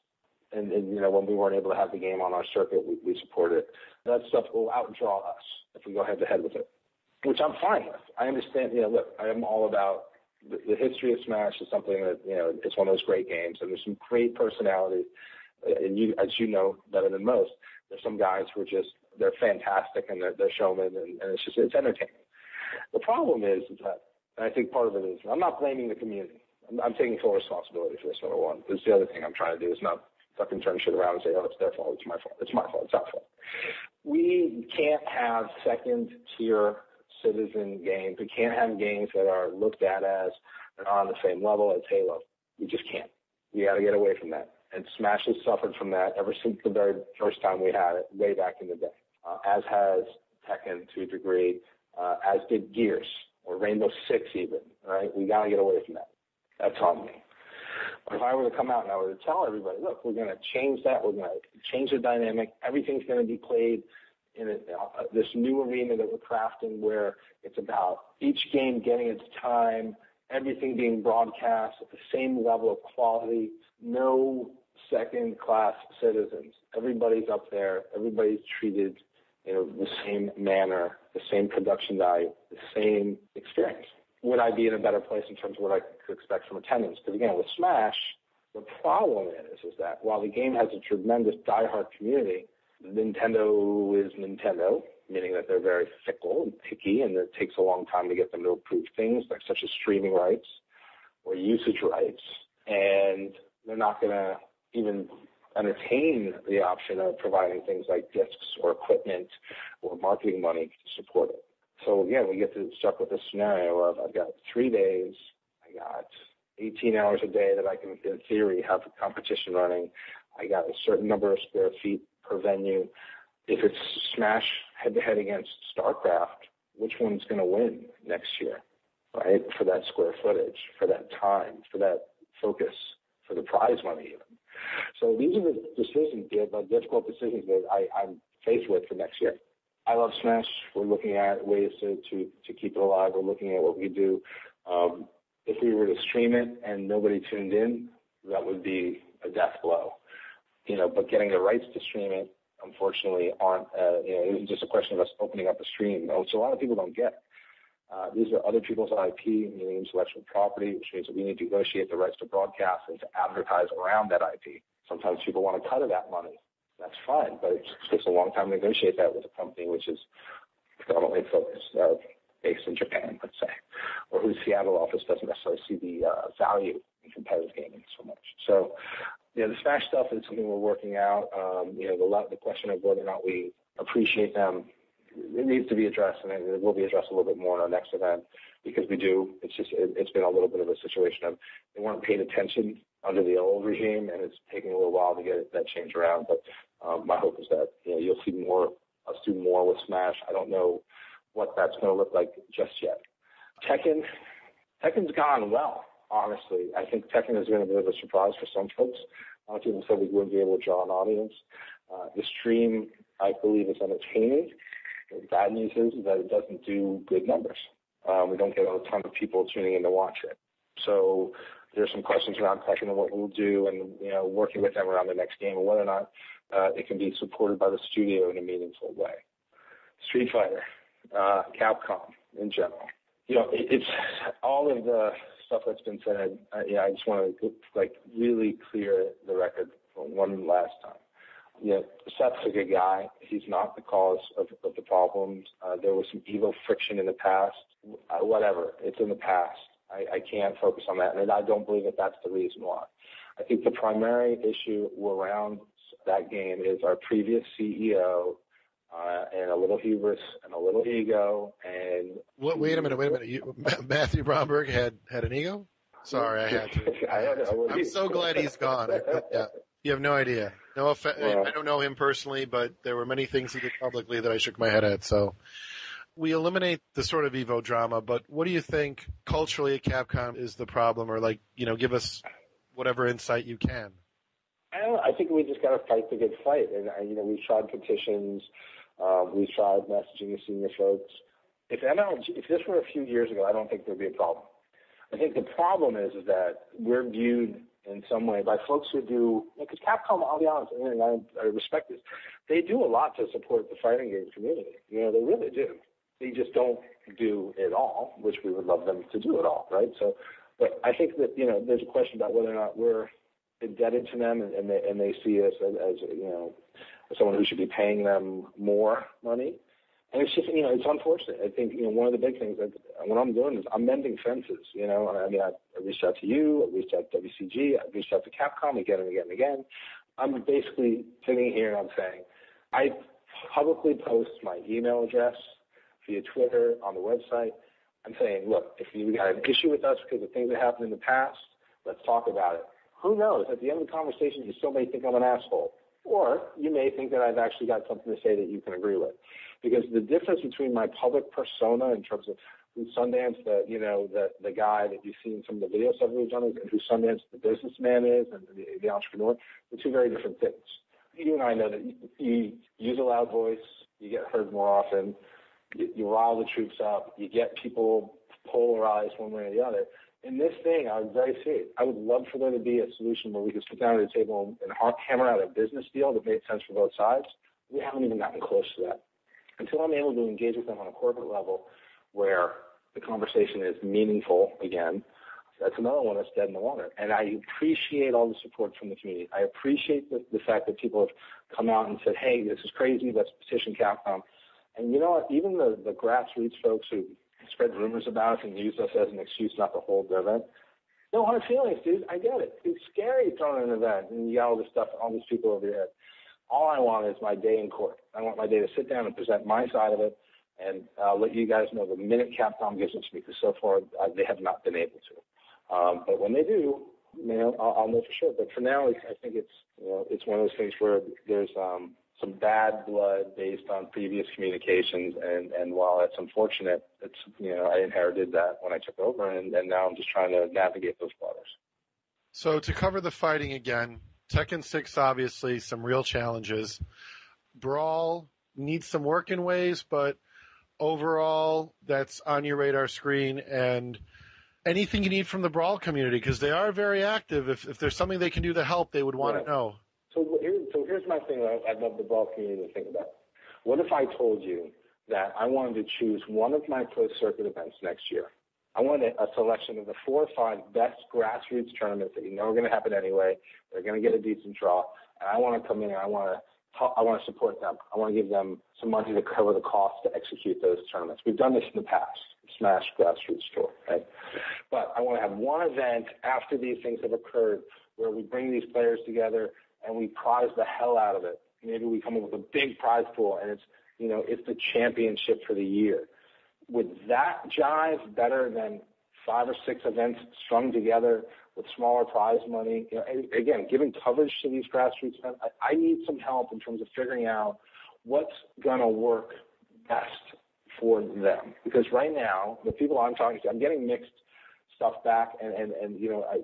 and when we weren't able to have the game on our circuit, we supported it. That stuff will outdraw us if we go head-to-head with it, which I'm fine with. I understand, look, I am all about the history of Smash is something that, it's one of those great games, and there's some great personalities. And as you know better than most, there's some guys who are they're fantastic and they're showmen, and it's entertaining. The problem is that, and I think part of it is, I'm not blaming the community. I'm taking full responsibility for this, number one. This is the other thing I'm trying to do is not fucking turn shit around and say, oh, it's their fault, it's my fault. It's my fault, it's our fault. We can't have second-tier citizen games. We can't have games that are looked at as they're on the same level as Halo. We just can't. We got to get away from that. And Smash has suffered from that ever since the very first time we had it, way back in the day, as has Tekken to a degree, as did Gears or Rainbow Six even, right? We got to get away from that. That's on me. But if I were to come out and I were to tell everybody, look, we're going to change that. We're going to change the dynamic. Everything's going to be played in this new arena that we're crafting where it's about each game getting its time, everything being broadcast at the same level of quality, no second-class citizens. Everybody's up there. Everybody's treated in the same manner, the same production value, the same experience. Would I be in a better place in terms of what I could expect from attendance? Because, again, with Smash, the problem is that while the game has a tremendous diehard community, Nintendo is Nintendo, meaning that they're very fickle and picky, and it takes a long time to get them to approve things like such as streaming rights or usage rights, and they're not going to even entertain the option of providing things like discs or equipment or marketing money to support it. So again, we get stuck with this scenario of I've got 3 days, I got 18 hours a day that I can, in theory, have a competition running. I got a certain number of square feet per venue. If it's Smash head-to-head against StarCraft, which one's going to win next year, right, for that square footage, for that time, for that focus, for the prize money even? So these are the decisions, the difficult decisions that I'm faced with for next year. I love Smash. We're looking at ways to keep it alive. We're looking at what we do. If we were to stream it and nobody tuned in, that would be a death blow. But getting the rights to stream it, unfortunately, aren't, it isn't just a question of us opening up a stream, which a lot of people don't get. These are other people's IP, meaning intellectual property, which means that we need to negotiate the rights to broadcast and to advertise around that IP. Sometimes people want a cut of that money. That's fine, but it takes a long time to negotiate that with a company which is predominantly focused, based in Japan, let's say, or whose Seattle office doesn't necessarily see the value in competitive gaming so much. So, the Smash stuff is something we're working out. The question of whether or not we appreciate them it needs to be addressed, and it will be addressed a little bit more in our next event, because it's been a little bit of a situation of they weren't paying attention under the old regime, and it's taking a little while to get that change around. But my hope is that you'll see us do more with Smash. I don't know what that's going to look like just yet. Tekken's gone well, honestly. I think Tekken has been a bit of a surprise for some folks. A lot of people said we wouldn't be able to draw an audience. The stream, I believe, is entertaining. The bad news is that it doesn't do good numbers. We don't get a ton of people tuning in to watch it. So there's some questions around Tekken and what we'll do, and working with them around the next game, and whether or not it can be supported by the studio in a meaningful way. Street Fighter, Capcom in general. It's all of the stuff that's been said. I just want to really clear the record for one last time. Seth's a good guy. He's not the cause of the problems. There was some ego friction in the past. Whatever. It's in the past. I can't focus on that, and I don't believe that that's the reason why. I think the primary issue around that game is our previous CEO and a little hubris and a little ego. And
wait a minute. Matthew Bromberg had an ego? Sorry, I had to. I'm so glad he's gone. Yeah. You have no idea. No offense. I don't know him personally, but there were many things he did publicly that I shook my head at. So we eliminate the sort of Evo drama, but what do you think culturally at Capcom is the problem, or give us whatever insight you can?
I think we just got to fight the good fight. And, we've tried petitions. We've tried messaging the senior folks. If this were a few years ago, I don't think there'd be a problem. I think the problem is that we're viewed in some way by folks who do, because Capcom, I'll be honest, and I respect this, they do a lot to support the fighting game community. They really do. They just don't do it all, which we would love them to do it all, right? So, but I think that, there's a question about whether or not we're indebted to them, and they see us as someone who should be paying them more money. And it's just, it's unfortunate. I think, one of the big things that what I'm doing is I'm mending fences, I reached out to you, I reached out to WCG, I reached out to Capcom again and again and again. I'm basically sitting here and I'm saying, I publicly post my email address via Twitter, on the website. I'm saying, look, if you got an issue with us because of things that happened in the past, let's talk about it. Who knows? At the end of the conversation, you still may think I'm an asshole. Or you may think that I've actually got something to say that you can agree with. Because the difference between my public persona in terms of who Sundance, the guy that you see in some of the video stuff we've done, and who Sundance the businessman is and the entrepreneur, they're two very different things. You and I know that you use a loud voice, you get heard more often, you rile the troops up, you get people polarized one way or the other. In this thing, I was very serious. I would love for there to be a solution where we could sit down at a table and hammer out a business deal that made sense for both sides. We haven't even gotten close to that. Until I'm able to engage with them on a corporate level where the conversation is meaningful again, that's another one that's dead in the water. And I appreciate all the support from the community. I appreciate the fact that people have come out and said, hey, this is crazy, let's petition Capcom. And you know what? Even the grassroots folks who spread rumors about us and use us as an excuse not to hold the event, no hard feelings, dude. I get it. It's scary throwing an event and you got all this stuff, all these people over your head. All I want is my day in court. I want my day to sit down and present my side of it, and I'll let you guys know the minute Capcom gives it to me, because so far they have not been able to. But when they do, I'll know for sure. But for now, I think it's one of those things where there's some bad blood based on previous communications, and while it's unfortunate, I inherited that when I took over, and now I'm just trying to navigate those waters.
So to cover the fighting again, Tekken 6, obviously, some real challenges. Brawl needs some work in ways, but overall, that's on your radar screen. And anything you need from the Brawl community, because they are very active. If there's something they can do to help, they would want to know.
So here's my thing I'd love the Brawl community to think about. What if I told you that I wanted to choose one of my closed-circuit events next year? I wanted a selection of the 4 or 5 best grassroots tournaments that you know are going to happen anyway. They're going to get a decent draw, and I want to come in and I want to support them. I want to give them some money to cover the cost to execute those tournaments. We've done this in the past, Smash Grassroots Tour, right? But I want to have one event after these things have occurred where we bring these players together and we prize the hell out of it. Maybe we come up with a big prize pool, and it's it's the championship for the year. Would that jive better than 5 or 6 events strung together with smaller prize money? Again, giving coverage to these grassroots events, I need some help in terms of figuring out what's going to work best for them. Because right now, the people I'm talking to, I'm getting mixed stuff back, and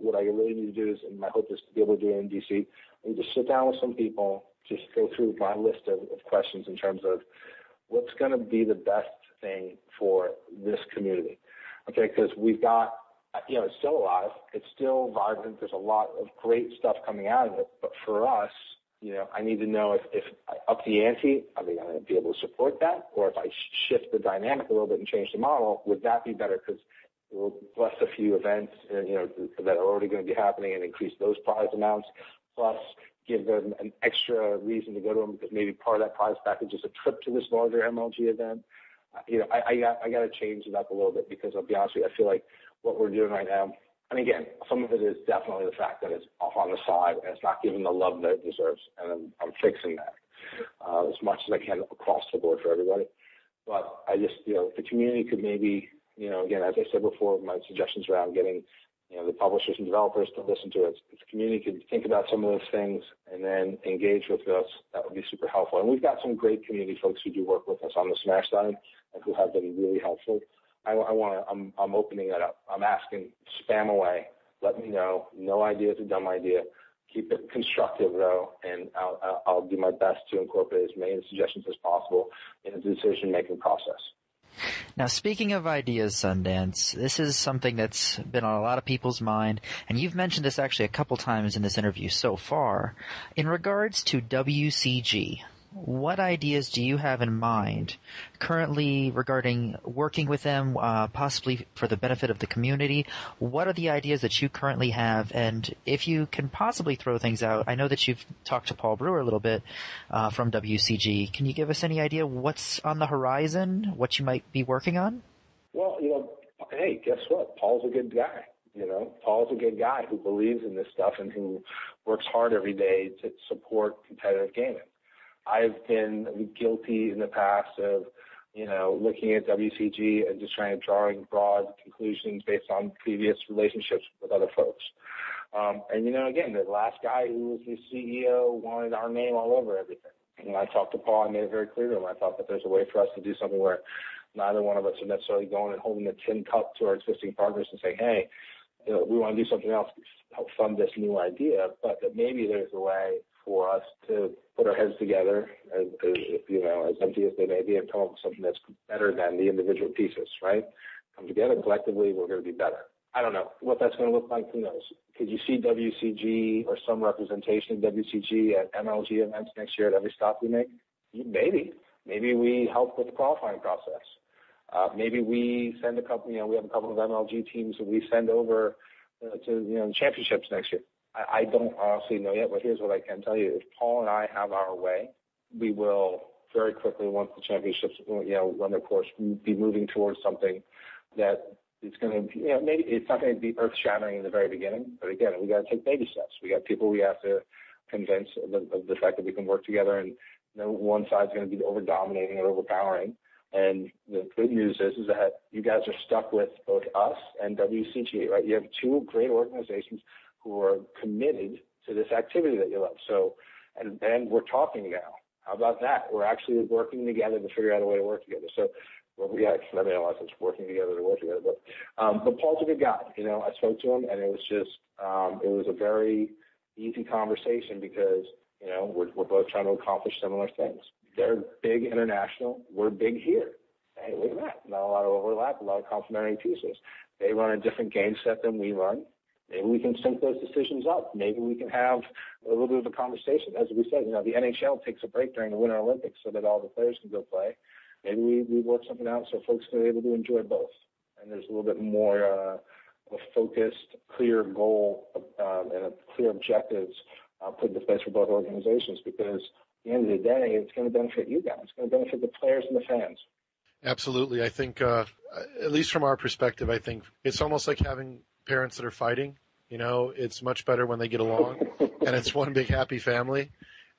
what I really need to do is, and my hope is to be able to do it in DC, I need to sit down with some people, just go through my list of questions in terms of what's going to be the best thing for this community. Okay, because we've got, it's still alive, it's still vibrant, there's a lot of great stuff coming out of it, but for us, I need to know if I up the ante, are they going to be able to support that? Or if I shift the dynamic a little bit and change the model, would that be better? Because it will bless a few events, that are already going to be happening and increase those prize amounts, plus give them an extra reason to go to them because maybe part of that prize package is a trip to this larger MLG event. I got to change it up a little bit because I'll be honest with you, I feel like what we're doing right now, and again, some of it is definitely the fact that it's off on the side and it's not given the love that it deserves, and I'm fixing that as much as I can across the board for everybody. But I just, the community could maybe, again, as I said before, my suggestions around getting, the publishers and developers to listen to it. If the community could think about some of those things and then engage with us, that would be super helpful. And we've got some great community folks who do work with us on the Smash side and who have been really helpful. I'm opening that up. I'm asking, spam away. Let me know. No idea is a dumb idea. Keep it constructive, though, and I'll do my best to incorporate as many suggestions as possible in the decision-making process.
Now, speaking of ideas, Sundance, this is something that's been on a lot of people's mind, and you've mentioned this actually a couple times in this interview so far. In regards to WCG, what ideas do you have in mind currently regarding working with them, possibly for the benefit of the community? What are the ideas that you currently have? And if you can possibly throw things out, I know that you've talked to Paul Brewer a little bit from WCG. Can you give us any idea what's on the horizon, what you might be working on?
Well, hey, guess what? Paul's a good guy. Paul's a good guy who believes in this stuff and who works hard every day to support competitive gaming. I've been guilty in the past of, looking at WCG and just drawing broad conclusions based on previous relationships with other folks. Again, the last guy who was the CEO wanted our name all over everything. And I talked to Paul, I made it very clear to him. I thought that there's a way for us to do something where neither one of us are necessarily going and holding a tin cup to our existing partners and saying, hey, we want to do something else to help fund this new idea, but that maybe there's a way for us to put our heads together, as empty as they may be, and come up with something that's better than the individual pieces, right? Come together collectively, we're going to be better. I don't know what that's going to look like. Who knows? Could you see WCG or some representation of WCG at MLG events next year at every stop we make? Maybe. Maybe we help with the qualifying process. Maybe we send a couple, we have a couple of MLG teams that we send over to, championships next year. I don't honestly know yet, but here's what I can tell you. If Paul and I have our way, we will very quickly, once the championships, run their course, be moving towards something that it's going to, maybe it's not going to be earth-shattering in the very beginning, but again, we got to take baby steps. We got people we have to convince of the fact that we can work together, and one side's going to be over-dominating or overpowering. And the good news is that you guys are stuck with both us and WCG, right? You have two great organizations who are committed to this activity that you love. So, and we're talking now. How about that? We're actually working together to figure out a way to work together. So, I mean, unless it's working together to work together. But Paul's a good guy. I spoke to him, and it was just, it was a very easy conversation because, we're both trying to accomplish similar things. They're big international. We're big here. Hey, look at that. Not a lot of overlap, a lot of complementary pieces. They run a different game set than we run. Maybe we can sync those decisions up. Maybe we can have a little bit of a conversation. As we said, the NHL takes a break during the Winter Olympics so that all the players can go play. Maybe we work something out so folks are able to enjoy both. And there's a little bit more of a focused, clear goal and clear objectives put into place for both organizations, because at the end of the day, it's going to benefit you guys. It's going to benefit the players and the fans.
Absolutely. I think, at least from our perspective, I think it's almost like having parents that are fighting. It's much better when they get along and it's one big happy family.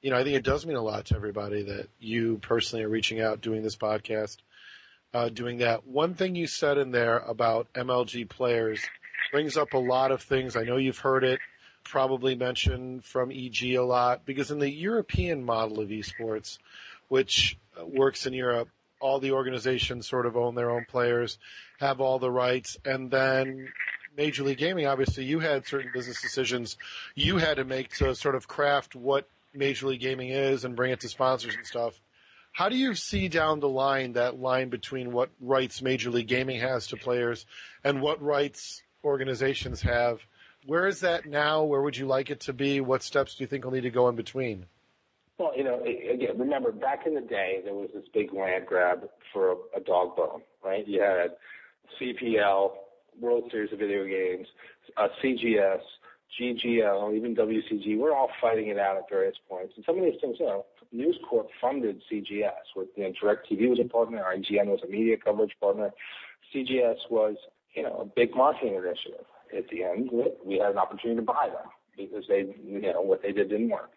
I think it does mean a lot to everybody that you personally are reaching out, doing this podcast, doing that. One thing you said in there about MLG players brings up a lot of things. I know you've heard it probably mentioned from EG a lot, because in the European model of esports, which works in Europe, all the organizations sort of own their own players, have all the rights, and then Major League Gaming, obviously you had certain business decisions you had to make to sort of craft what Major League Gaming is and bring it to sponsors and stuff. How do you see down the line that line between what rights Major League Gaming has to players and what rights organizations have? Where is that now? Where would you like it to be? What steps do you think will need to go in between?
Well, again, remember, back in the day, there was this big land grab for a dog bone, right? You had CPL, World Series of Video Games, CGS, GGL, even WCG. We're all fighting it out at various points. And some of these things, News Corp funded CGS with, DirecTV was a partner, IGN was a media coverage partner. CGS was, a big marketing initiative. At the end, we had an opportunity to buy them because what they did didn't work.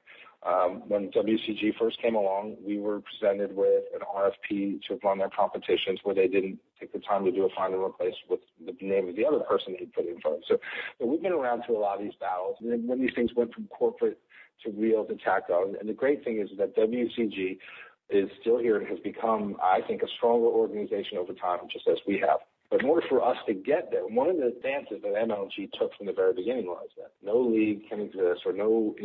When WCG first came along, we were presented with an RFP to run their competitions where they didn't take the time to do a find and replace with the name of the other person they put in front. So we've been around through a lot of these battles. And then when these things went from corporate to real to tactile, and the great thing is that WCG is still here and has become, I think, a stronger organization over time, just as we have. But in order for us to get there, one of the stances that MLG took from the very beginning was that no league can exist or no,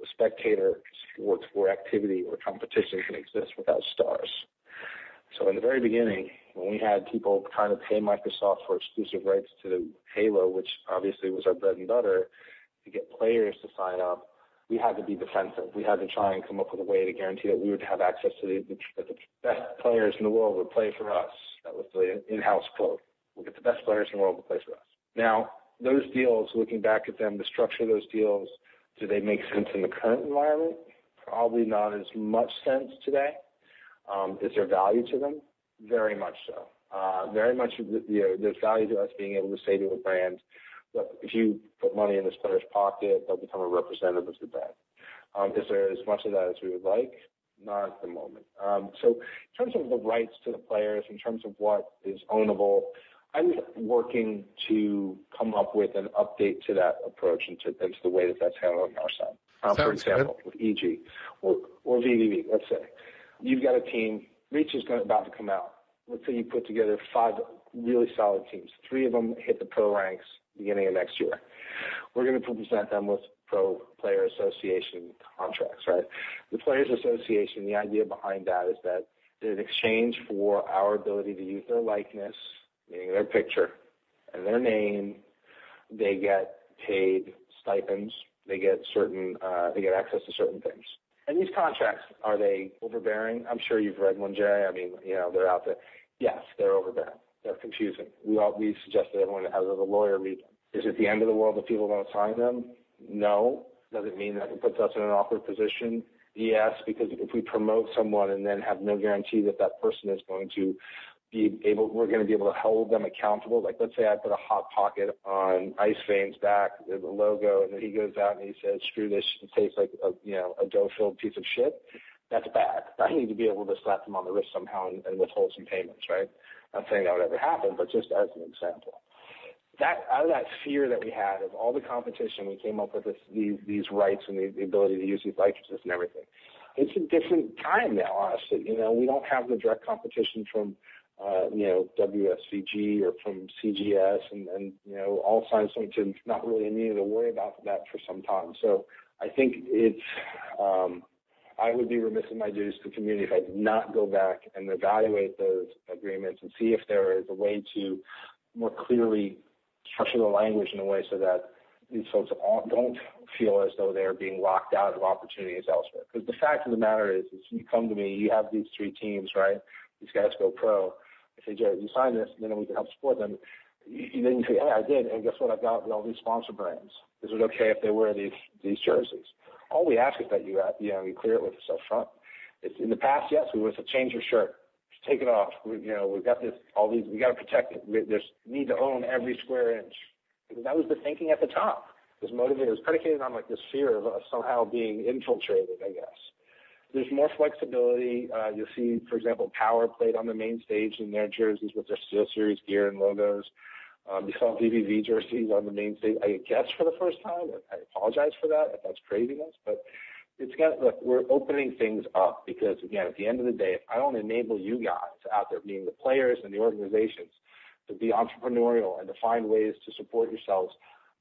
spectator sports or activity or competition can exist without stars. So in the very beginning, when we had people trying to pay Microsoft for exclusive rights to Halo, which obviously was our bread and butter, to get players to sign up, we had to be defensive. We had to try and come up with a way to guarantee that we would have access to the best players in the world would play for us. That was the in-house quote. We'll get the best players in the world to play for us. Now, those deals, looking back at them, the structure of those deals, do they make sense in the current environment? Probably not as much sense today. Is there value to them? Very much so. Very much, there's value to us being able to say to a brand, look, if you put money in this player's pocket, they'll become a representative of the brand. Is there as much of that as we would like? Not at the moment. So in terms of the rights to the players, in terms of what is ownable, I'm working to come up with an update to that approach and to the way that that's handled on our side. For example, with EG or VVV, let's say. You've got a team, Reach is about to come out. Let's say you put together 5 really solid teams. 3 of them hit the pro ranks beginning of next year. We're going to present them with Pro Player Association contracts, right? The Players Association, the idea behind that is that in exchange for our ability to use their likeness, meaning their picture and their name, they get paid stipends. They get access to certain things. And these contracts, are they overbearing? I'm sure you've read one, Jay. I mean, they're out there. Yes, they're overbearing. They're confusing. We suggest that everyone that has a lawyer read them. Is it the end of the world if people don't sign them? No. Does it mean that it puts us in an awkward position? Yes, because if we promote someone and then have no guarantee that that person is going to we're going to be able to hold them accountable. Like, let's say I put a Hot Pocket on Ice Vein's back, the logo, and then he goes out and he says, screw this, it tastes like a dough-filled piece of shit. That's bad. I need to be able to slap them on the wrist somehow and withhold some payments, right? Not saying that would ever happen, but just as an example. Out of that fear that we had of all the competition, we came up with these rights and the ability to use these licenses and everything. It's a different time now, honestly. We don't have the direct competition from WSVG or from CGS and all signs point to not really needing to worry about that for some time. So I think I would be remiss in my duties to the community if I did not go back and evaluate those agreements and see if there is a way to more clearly structure the language in a way so that these folks don't feel as though they're being locked out of opportunities elsewhere. Because the fact of the matter is you come to me, you have these 3 teams, right? These guys go pro. I say, Jared, you sign this, and then we can help support them. Then you say, hey, I did, and guess what? I've got all these sponsor brands. Is it okay if they wear these jerseys? All we ask is that you clear it with us up front. In the past, yes, we would have said, change your shirt. Just take it off. We've got we got to protect it. We need to own every square inch. Because that was the thinking at the top. It was predicated on like this fear of us somehow being infiltrated, I guess. There's more flexibility. You'll see, for example, Power played on the main stage in their jerseys with their Steel Series gear and logos. You saw VVV jerseys on the main stage, I guess, for the first time. I apologize for that if that's craziness, but look, we're opening things up because, again, at the end of the day, if I don't enable you guys out there, being the players and the organizations, to be entrepreneurial and to find ways to support yourselves,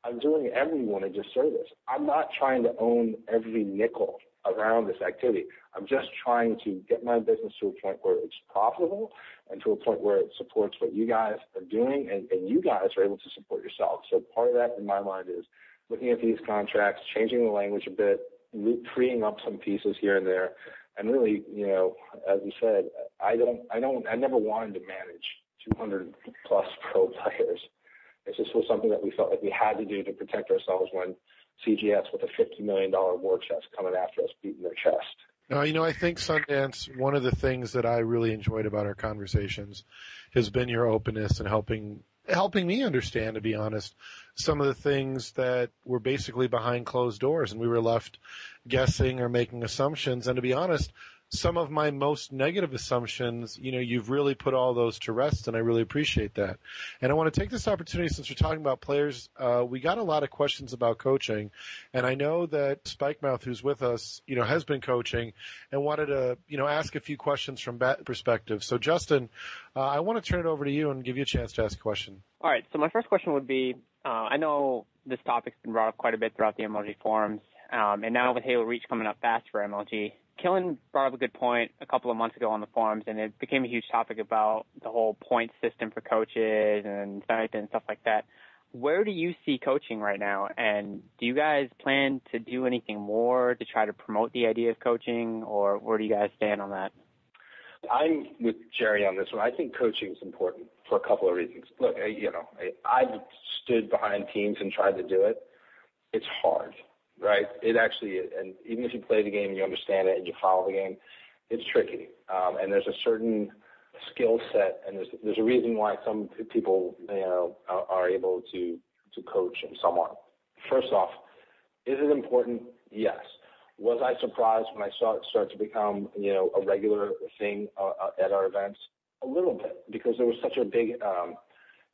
I'm doing everyone a disservice. I'm not trying to own every nickel around this activity. I'm just trying to get my business to a point where it's profitable and to a point where it supports what you guys are doing and you guys are able to support yourselves. So part of that in my mind is looking at these contracts, changing the language a bit, freeing up some pieces here and there. And really, as you said, I never wanted to manage 200 plus pro players. It just was something that we felt like we had to do to protect ourselves when CGS with a $50 million war chest coming after us, beating their chest.
No, I think Sundance, one of the things that I really enjoyed about our conversations has been your openness and helping me understand, to be honest, some of the things that were basically behind closed doors and we were left guessing or making assumptions. And to be honest, some of my most negative assumptions, you've really put all those to rest, and I really appreciate that. And I want to take this opportunity, since we're talking about players, we got a lot of questions about coaching, and I know that Spikemouth, who's with us, has been coaching and wanted to, ask a few questions from that perspective. So, Justin, I want to turn it over to you and give you a chance to ask a question.
All right, so my first question would be, I know this topic's been brought up quite a bit throughout the MLG forums, and now with Halo Reach coming up fast for MLG, Killen brought up a good point a couple of months ago on the forums, and it became a huge topic about the whole point system for coaches and stuff like that. Where do you see coaching right now, and do you guys plan to do anything more to try to promote the idea of coaching, or where do you guys stand on that?
I'm with Jerry on this one. I think coaching is important for a couple of reasons. Look, I've stood behind teams and tried to do it. It's hard. Right? It actually is. And even if you play the game and you understand it and you follow the game, it's tricky. And there's a certain skill set, and there's a reason why some people, are able to coach and someone. First off, is it important? Yes. Was I surprised when I saw it start to become, a regular thing at our events? A little bit, because there was such a big, at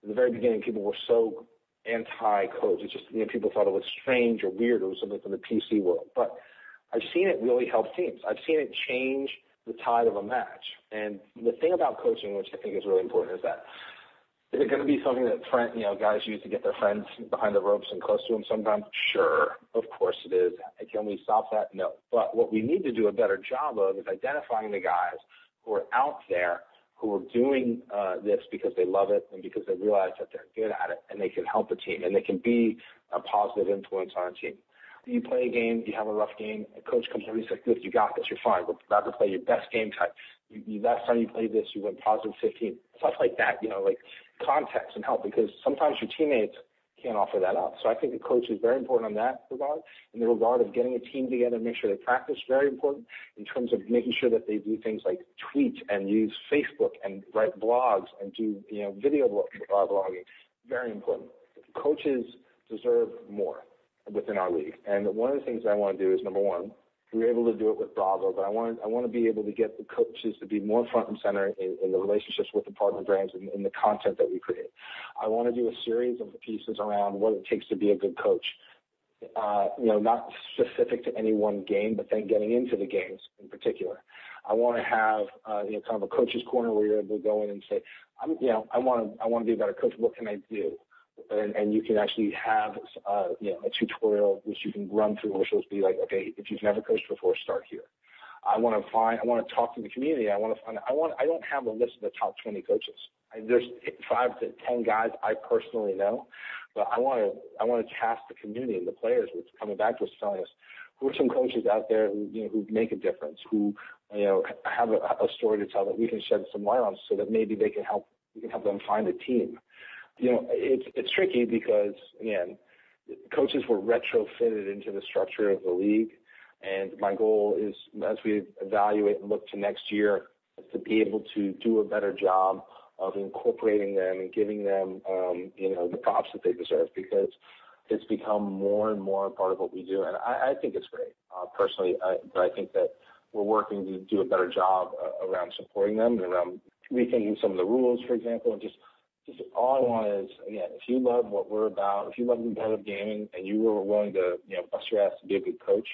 the very beginning, people were so anti-coach. It's just, people thought it was strange or weird. It was something from the PC world. But I've seen it really help teams. I've seen it change the tide of a match. And the thing about coaching, which I think is really important, is that is it going to be something that guys use to get their friends behind the ropes and close to them sometimes? Sure, of course it is. Can we stop that? No. But what we need to do a better job of is identifying the guys who are out there who are doing this because they love it and because they realize that they're good at it and they can help a team and they can be a positive influence on a team. You play a game, you have a rough game, a coach comes over and says, "Good, you got this, you're fine. We're about to play your best game type. Last time you played this, you went positive 15. Stuff like that, like context and help, because sometimes your teammates can't offer that up. So I think the coach is very important on that regard. In the regard of getting a team together and make sure they practice, very important. In terms of making sure that they do things like tweet and use Facebook and write blogs and do video blogging, very important. Coaches deserve more within our league. And one of the things I want to do is, number one, we were able to do it with Bravo, but I want to be able to get the coaches to be more front and center in the relationships with the partner brands and in the content that we create. I want to do a series of pieces around what it takes to be a good coach. Not specific to any one game, but then getting into the games in particular. I want to have kind of a coach's corner where you're able to go in and say, I want to be a better coach. What can I do? And you can actually have a tutorial which you can run through, which will be like, okay, if you've never coached before, start here. I want to talk to the community. I don't have a list of the top 20 coaches. There's 5 to 10 guys I personally know, but I want to task the community and the players with coming back to us, telling us who are some coaches out there who make a difference, who have a story to tell that we can shed some light on, so that maybe we can help them find a team. It's tricky because, again, coaches were retrofitted into the structure of the league, and my goal is, as we evaluate and look to next year, is to be able to do a better job of incorporating them and giving them, the props that they deserve, because it's become more and more a part of what we do, and I think it's great, personally, but I think that we're working to do a better job around supporting them and around rethinking some of the rules, for example, and just all I want is, again, if you love what we're about, if you love competitive gaming and you were willing to, bust your ass to be a good coach,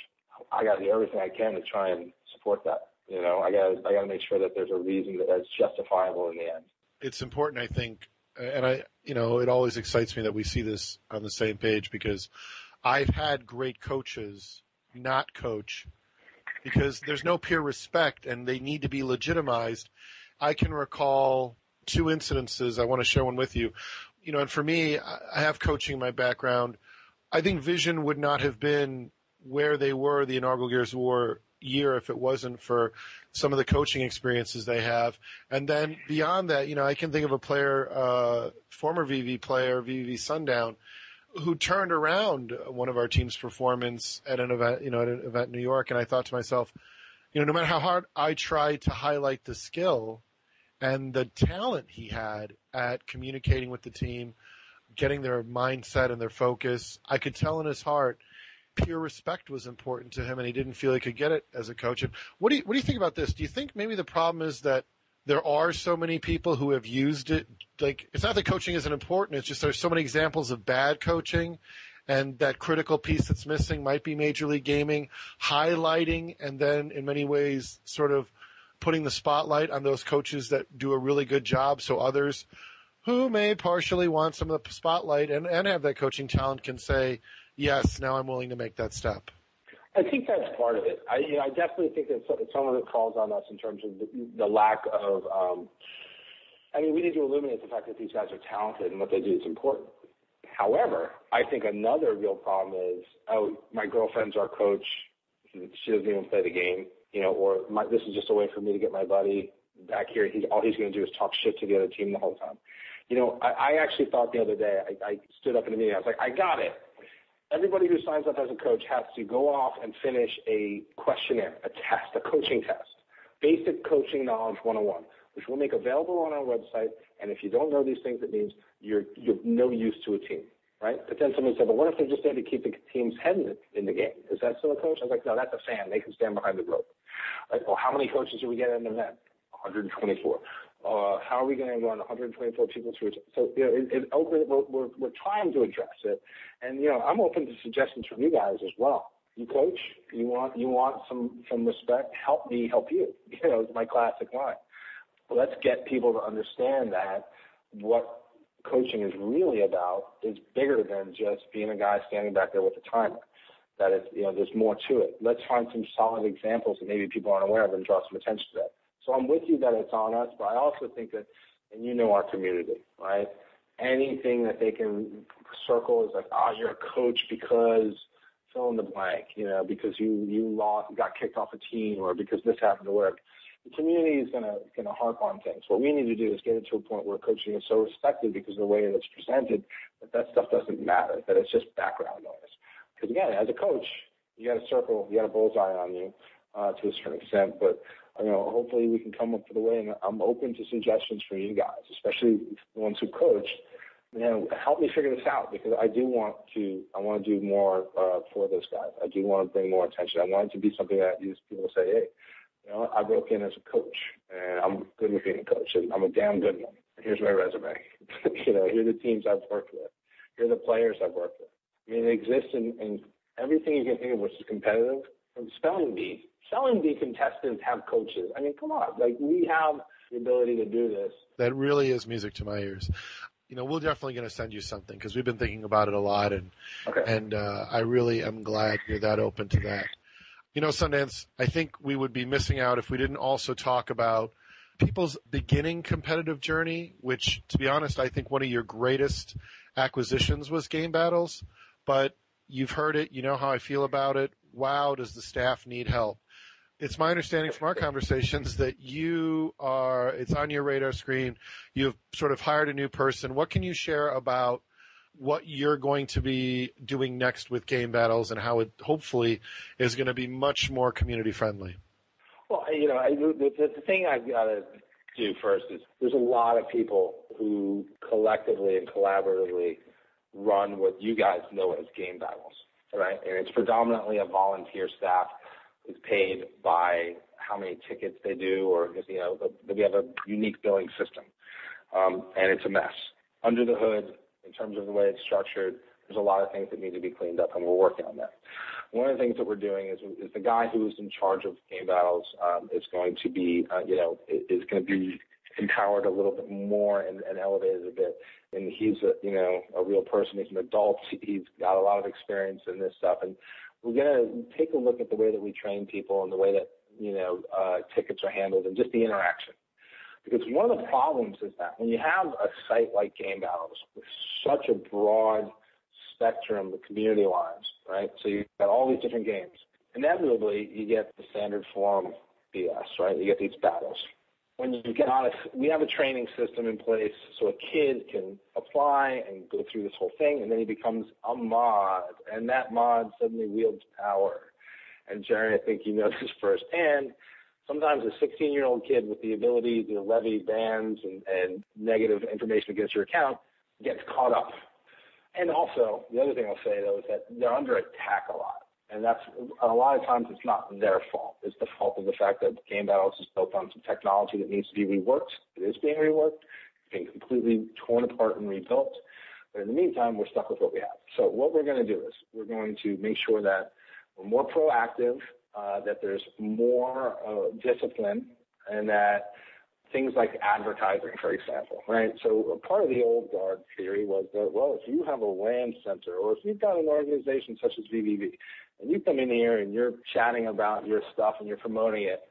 I got to do everything I can to try and support that. I got to make sure that there's a reason that's justifiable in the end.
It's important, I think, and it always excites me that we see this on the same page, because I've had great coaches not coach because there's no peer respect and they need to be legitimized. I can recall 2 incidences. I want to share one with you. And for me, I have coaching in my background. I think Vision would not have been where they were the inaugural Gears of War year if it wasn't for some of the coaching experiences they have. And then beyond that, I can think of a player, former VV player, VV Sundown, who turned around one of our team's performance at an event, at an event in New York. And I thought to myself, no matter how hard I tried to highlight the skill and the talent he had at communicating with the team, getting their mindset and their focus, I could tell in his heart pure respect was important to him, and he didn't feel he could get it as a coach. And what do you think about this? Do you think maybe the problem is that there are so many people who have used it? Like, it's not that coaching isn't important. It's just there's so many examples of bad coaching, and that critical piece that's missing might be Major League Gaming highlighting and then in many ways sort of putting the spotlight on those coaches that do a really good job, so others who may partially want some of the spotlight and have that coaching talent can say, yes, now I'm willing to make that step.
I think that's part of it. I definitely think that some of it falls on us in terms of the lack of we need to illuminate the fact that these guys are talented and what they do is important. However, I think another real problem is, my girlfriend's our coach. She doesn't even play the game, or this is just a way for me to get my buddy back here. All he's going to do is talk shit to the other team the whole time. I actually thought the other day, I stood up in a meeting, I was like, I got it. Everybody who signs up as a coach has to go off and finish a questionnaire, a test, a coaching test, Basic Coaching Knowledge 101, which we'll make available on our website. And if you don't know these things, it means you're no use to a team, right? But then someone said, well, what if they're just there to keep the team's head in the game? Is that still a coach? I was like, no, that's a fan. They can stand behind the rope. Like, well, how many coaches do we get in an event? 124. How are we going to run 124 people through it? So, we're trying to address it. And, I'm open to suggestions from you guys as well. You coach, you want some respect, help me help you. It's my classic line. Let's get people to understand that what coaching is really about is bigger than just being a guy standing back there with a timer. That it's, there's more to it. Let's find some solid examples that maybe people aren't aware of and draw some attention to that. So I'm with you that it's on us, but I also think that, and our community, right? Anything that they can circle is like, you're a coach because fill in the blank, because you lost, got kicked off a team, or because this happened or whatever. The community is gonna harp on things. What we need to do is get it to a point where coaching is so respected because of the way that it's presented that stuff doesn't matter, that it's just background noise. Because again, as a coach, you got a circle, you got a bullseye on you to a certain extent, but hopefully we can come up with a way, and I'm open to suggestions from you guys, especially the ones who coach. Help me figure this out, because I want to do more for those guys. I do want to bring more attention. I want it to be something that people say, hey, I broke in as a coach, and I'm good with being a coach, and I'm a damn good one. Here's my resume. Here are the teams I've worked with. Here are the players I've worked with. I mean, it exists in everything you can think of which is competitive. From spelling bee contestants have coaches. I mean, come on. Like, we have the ability to do this.
That really is music to my ears. We're definitely going to send you something because we've been thinking about it a lot, and I really am glad you're that open to that. Sundance, I think we would be missing out if we didn't also talk about people's beginning competitive journey, which, to be honest, I think one of your greatest acquisitions was Game Battles. But you've heard it. You know how I feel about it. Wow, does the staff need help? It's my understanding from our conversations that it's on your radar screen. You've sort of hired a new person. What can you share about what you're going to be doing next with Game Battles and how it hopefully is going to be much more community friendly?
Well, the thing I've got to do first is there's a lot of people who collectively and collaboratively run what you guys know as Game Battles, right? And it's predominantly a volunteer staff is paid by how many tickets they do, or we have a unique billing system, and it's a mess. Under the hood, in terms of the way it's structured, there's a lot of things that need to be cleaned up, and we're working on that. One of the things that we're doing is the guy who is in charge of game battles is going to be empowered a little bit more and elevated a bit. And he's a real person. He's an adult. He's got a lot of experience in this stuff. And we're going to take a look at the way that we train people and the way that, tickets are handled and just the interaction. Because one of the problems is that when you have a site like Game Battles with such a broad spectrum of community lines, right? So you've got all these different games. Inevitably, you get the standard forum BS, right? You get these battles. When you get honest, we have a training system in place so a kid can apply and go through this whole thing, and then he becomes a mod, and that mod suddenly wields power. And Jerry, I think you know this firsthand. Sometimes a 16-year-old kid with the ability to levy bans and negative information against your account gets caught up. And also, the other thing I'll say, though, is that they're under attack a lot. And that's a lot of times it's not their fault. It's the fault of the fact that Game Battles is built on some technology that needs to be reworked. It is being reworked. It's being completely torn apart and rebuilt. But in the meantime, we're stuck with what we have. So what we're going to do is we're going to make sure that we're more proactive, that there's more discipline, and that things like advertising, for example, right? So part of the old guard theory was that, well, if you have a LAN center or if you've got an organization such as VVV and you come in here and you're chatting about your stuff and you're promoting it,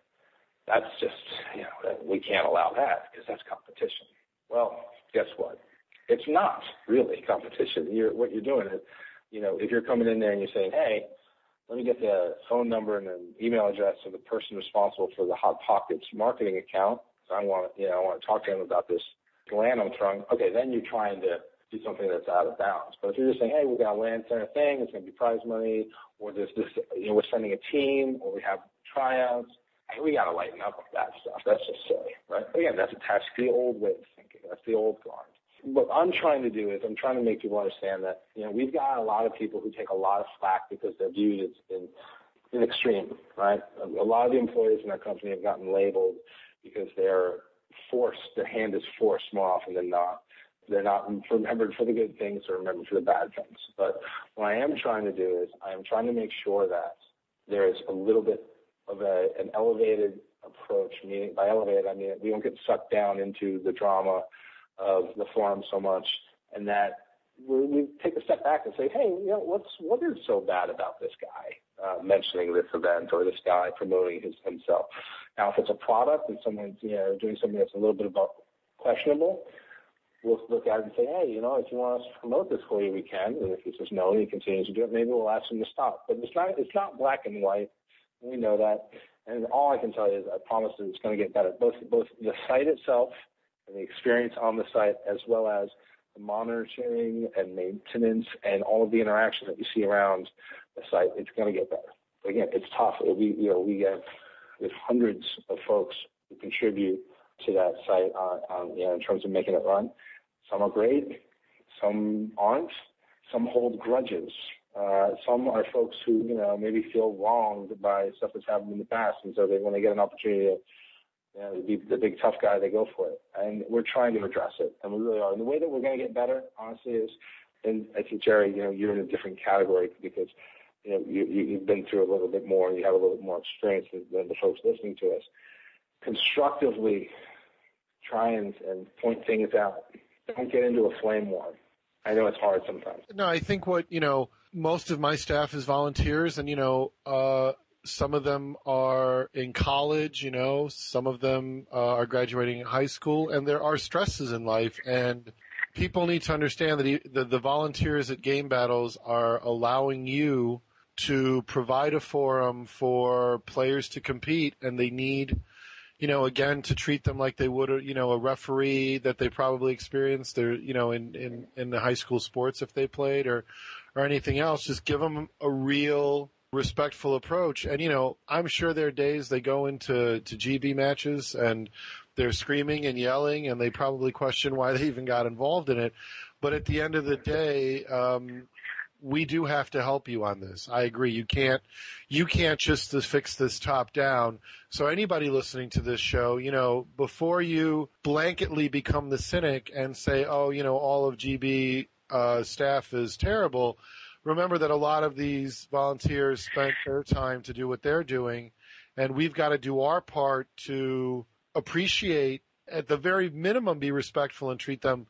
that's just, we can't allow that because that's competition. Well, guess what? It's not really competition. What you're doing is, if you're coming in there and you're saying, hey, let me get the phone number and an email address of the person responsible for the Hot Pockets marketing account. I want to talk to him about this LAN I'm throwing. Okay, then you're trying to do something that's out of bounds. But if you're just saying, hey, we got a LAN center thing, it's going to be prize money, or there's this, we're sending a team, or we have tryouts, hey, we got to lighten up with that stuff. That's just silly, right? But again, that's attached to the old way of thinking. That's the old guard. What I'm trying to do is I'm trying to make people understand that, we've got a lot of people who take a lot of flack because they're viewed as in extreme, right? A lot of the employees in our company have gotten labeled because they're forced, their hand is forced more often than not. They're not remembered for the good things, they're remembered for the bad things. But what I am trying to do is I am trying to make sure that there is a little bit of an elevated approach, meaning by elevated, I mean we don't get sucked down into the drama of the forum so much, and that we take a step back and say, hey, what is so bad about this guy mentioning this event or this guy promoting himself? Now, if it's a product and someone's doing something that's a little bit about questionable, we'll look at it and say, hey, if you want us to promote this for you, we can. And if he says no and he continues to do it, maybe we'll ask him to stop. But it's not black and white. We know that. And all I can tell you is I promise that it's going to get better. Both the site itself and the experience on the site, as well as the monitoring and maintenance and all of the interaction that you see around the site, it's going to get better. But again, it's tough. We have hundreds of folks who contribute to that site in terms of making it run. Some are great, some aren't, some hold grudges. Some are folks who, maybe feel wronged by stuff that's happened in the past, and so when they get an opportunity to be the big tough guy, they go for it. And we're trying to address it, and we really are. And the way that we're going to get better, honestly, is, and I think, Jerry, you're in a different category because, you've been through a little bit more, and you have a little bit more experience than the folks listening to us. Constructively try and point things out. Don't get into a flame war. I know it's hard sometimes.
No, I think most of my staff is volunteers, and, some of them are in college, some of them are graduating high school, and there are stresses in life, and people need to understand that the volunteers at Game Battles are allowing you to provide a forum for players to compete, and they need, again, to treat them like they would, a referee that they probably experienced there, in the high school sports if they played or anything else. Just give them a real respectful approach. And, I'm sure there are days they go into GB matches and they're screaming and yelling and they probably question why they even got involved in it. But at the end of the day, we do have to help you on this. I agree. You can't just fix this top down. So anybody listening to this show, before you blanketly become the cynic and say, oh, all of GB staff is terrible, remember that a lot of these volunteers spent their time to do what they're doing, and we've got to do our part to appreciate, at the very minimum, be respectful and treat them,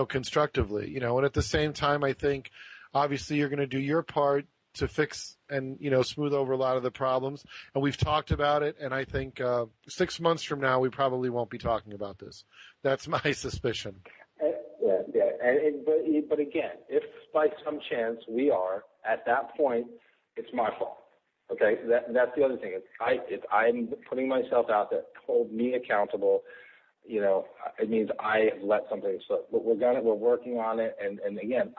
constructively. And at the same time, I think obviously you're going to do your part to fix and, smooth over a lot of the problems. And we've talked about it, and I think 6 months from now we probably won't be talking about this. That's my suspicion.
But again, if by some chance we are at that point, it's my fault. Okay, that's the other thing. I'm putting myself out there. Hold me accountable. It means I have let something slip. But we're working on it. And again,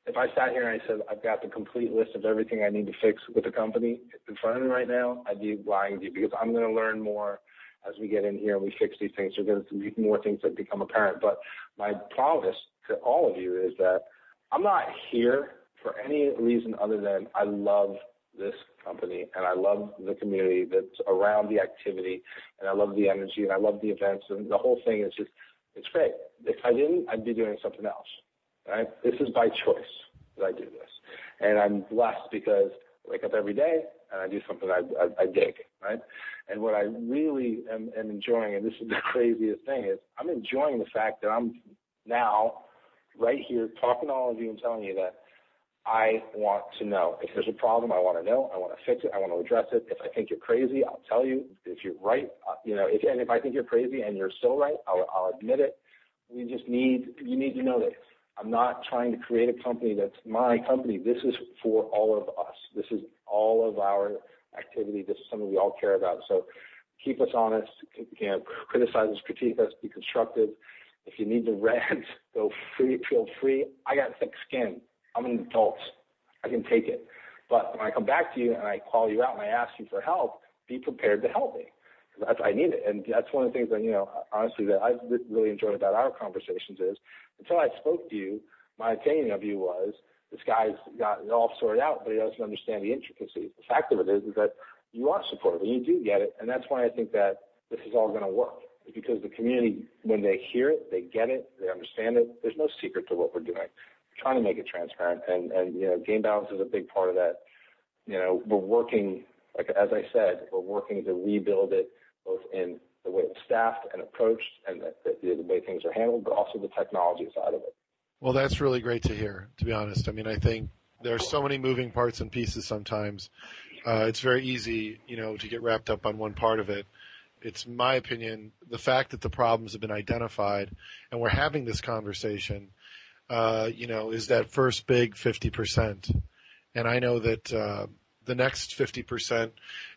if I sat here and I said I've got the complete list of everything I need to fix with the company in front of me right now, I'd be lying to you, because I'm going to learn more as we get in here and we fix these things. There's going to be more things that become apparent. But my promise to all of you is that I'm not here for any reason other than I love this company and I love the community that's around the activity, and I love the energy and I love the events, and the whole thing is just, it's great. If I didn't, I'd be doing something else. Right? This is by choice that I do this. And I'm blessed because I wake up every day and I do something I dig, right? And what I really am enjoying, and this is the craziest thing, is I'm enjoying the fact that I'm now right here talking to all of you and telling you that I want to know. If there's a problem, I want to know. I want to fix it. I want to address it. If I think you're crazy, I'll tell you. If you're right, if I think you're crazy and you're still right, I'll admit it. You need to know this. I'm not trying to create a company that's my company. This is for all of us. This is all of our activity. This is something we all care about. So keep us honest. Criticize us, critique us, be constructive. If you need to rant, feel free. I got thick skin. I'm an adult. I can take it. But when I come back to you and I call you out and I ask you for help, be prepared to help me. I need it. And that's one of the things that, honestly, that I've really enjoyed about our conversations is, until I spoke to you, my opinion of you was, this guy's got it all sorted out, but he doesn't understand the intricacies. The fact of it is that you are supportive and you do get it. And that's why I think that this is all going to work. It's because the community, when they hear it, they get it, they understand it. There's no secret to what we're doing. We're trying to make it transparent. And game balance is a big part of that. We're working, like as I said, we're working to rebuild it, both in the way it's staffed and approached and the way things are handled, but also the technology side of it.
Well, that's really great to hear, to be honest. I mean, I think there are so many moving parts and pieces sometimes. It's very easy, to get wrapped up on one part of it. It's my opinion, the fact that the problems have been identified and we're having this conversation, is that first big 50%. And I know that the next 50%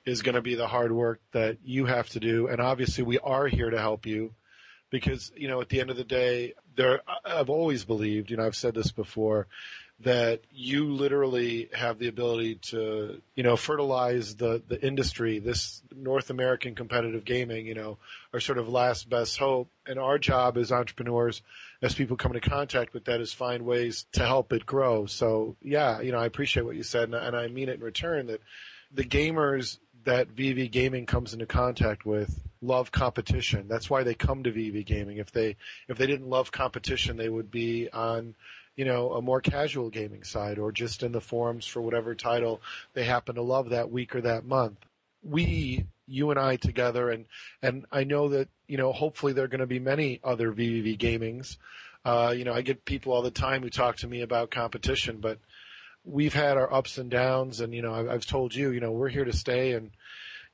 is going to be the hard work that you have to do. And obviously we are here to help you because, at the end of the day, I've always believed, I've said this before, that you literally have the ability to, fertilize the industry. This North American competitive gaming, are sort of last best hope. And our job as entrepreneurs, as people come into contact with that, is find ways to help it grow. So, yeah, I appreciate what you said, and I mean it in return, that the gamers that VV Gaming comes into contact with love competition. That's why they come to VV Gaming. If they didn't love competition, they would be on a more casual gaming side or just in the forums for whatever title they happen to love that week or that month. You and I together, and I know that, hopefully there are going to be many other VVV Gamings. I get people all the time who talk to me about competition, but we've had our ups and downs, and, I've told you, we're here to stay, and,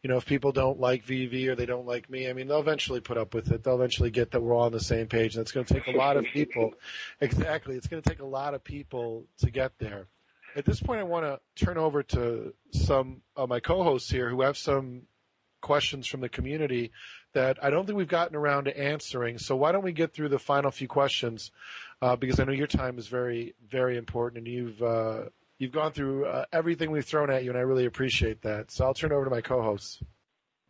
if people don't like VV or they don't like me, I mean, they'll eventually put up with it. They'll eventually get that we're all on the same page, and it's going to take a lot of people. Exactly. It's going to take a lot of people to get there. At this point, I want to turn over to some of my co-hosts here who have some questions from the community that I don't think we've gotten around to answering. So why don't we get through the final few questions, because I know your time is very, very important, and you've gone through everything we've thrown at you, and I really appreciate that. So I'll turn over to my co-hosts.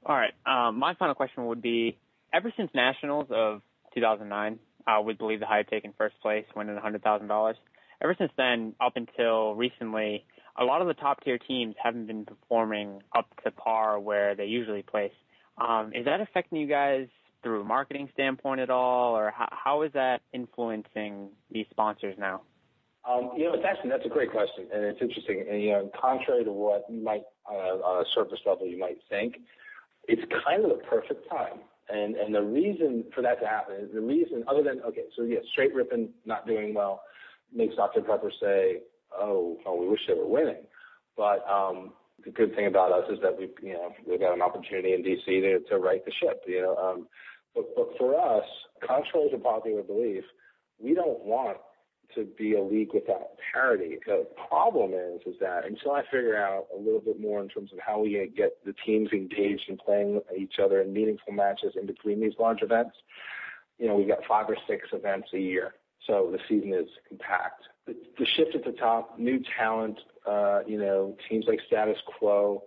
All right. My final question would be, ever since Nationals of 2009, I would believe the high take in first place, winning $100,000. ever since then, up until recently, a lot of the top-tier teams haven't been performing up to par where they usually place. Is that affecting you guys through a marketing standpoint at all, or how is that influencing these sponsors now?
That's a great question, and it's interesting. And, contrary to what you might, on a surface level, you might think, it's kind of the perfect time. And the reason for that to happen, other than, straight ripping, not doing well, makes Dr. Pepper say, oh, we wish they were winning. But the good thing about us is that we've got an opportunity in D.C. to right the ship, But for us, contrary to popular belief, we don't want to be a league without parity. The problem is that until I figure out a little bit more in terms of how we get the teams engaged in playing each other in meaningful matches in between these large events, we've got 5 or 6 events a year. So the season is compact. The shift at the top, new talent, teams like Status Quo,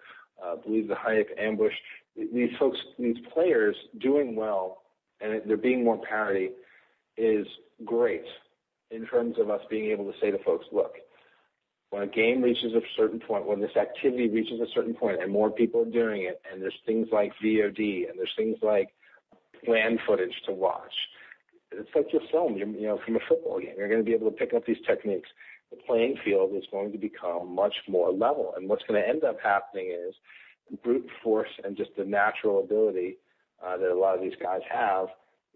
Believe the Hype, Ambush, these folks, these players doing well, and there being more parity is great in terms of us being able to say to folks, look, when a game reaches a certain point, when this activity reaches a certain point and more people are doing it, and there's things like VOD and there's things like land footage to watch, it's like your film, from a football game. You're going to be able to pick up these techniques. The playing field is going to become much more level. And what's going to end up happening is brute force and just the natural ability that a lot of these guys have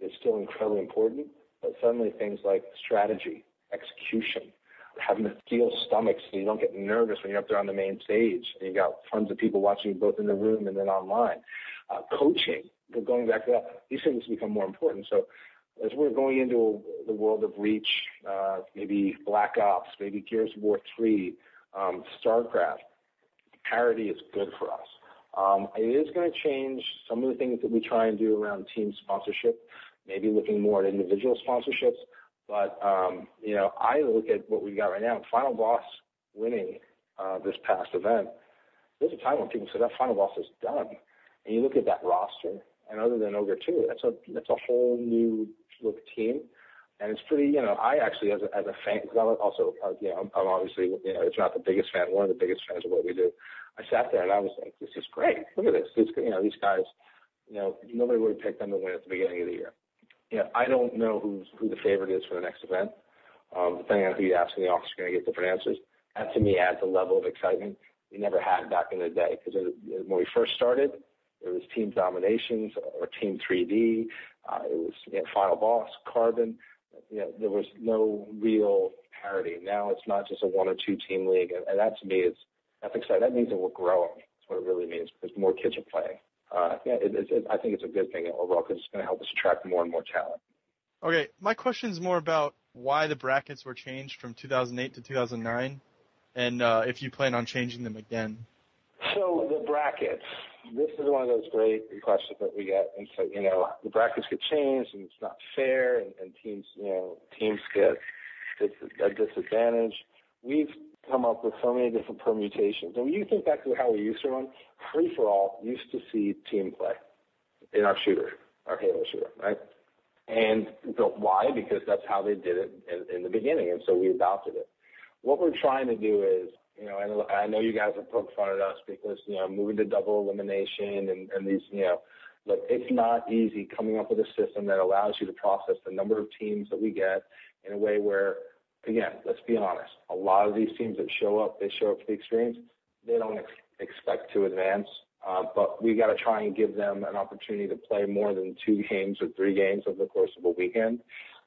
is still incredibly important. But suddenly things like strategy, execution, having a steel stomach so you don't get nervous when you're up there on the main stage and you've got tons of people watching you both in the room and then online. Coaching, going back to that, these things become more important. So as we're going into the world of Reach, maybe Black Ops, maybe Gears of War 3, StarCraft, parity is good for us. It is going to change some of the things that we try and do around team sponsorship, maybe looking more at individual sponsorships. But, I look at what we've got right now. Final Boss winning this past event, there's a time when people say that Final Boss is done. And you look at that roster, and other than Ogre 2, that's a whole new look team. And it's pretty, I actually, as a fan, because I'm also, I'm obviously, it's not the biggest fan, one of the biggest fans of what we do. I sat there and I was like, this is great. Look at this. These guys, nobody would have picked them to win at the beginning of the year. I don't know who the favorite is for the next event. Depending on who you ask in the office, you're going to get different answers. That, to me, adds a level of excitement we never had back in the day. Because when we first started, it was team dominations or team 3D. It was Final Boss, Carbon. There was no real parity. Now it's not just a 1 or 2 team league, and that to me that's exciting. That means that we're growing. That's what it really means, because more kids are playing. I think it's a good thing overall, because it's going to help us attract more and more talent.
Okay, my question is more about why the brackets were changed from 2008 to 2009, and if you plan on changing them again. So the brackets, this is one of those great questions that we get. And so, the brackets get changed and it's not fair, and teams get a disadvantage. We've come up with so many different permutations. And when you think back to how we used to run, free-for-all used to see team play in our Halo shooter, right? And why? Because that's how they did it in the beginning, and so we adopted it. What we're trying to do is, I know you guys have poked fun at us because, moving to double elimination and these, look, it's not easy coming up with a system that allows you to process the number of teams that we get in a way where, again, let's be honest, a lot of these teams that show up for the experience, they don't expect to advance, but we got to try and give them an opportunity to play more than 2 games or 3 games over the course of a weekend.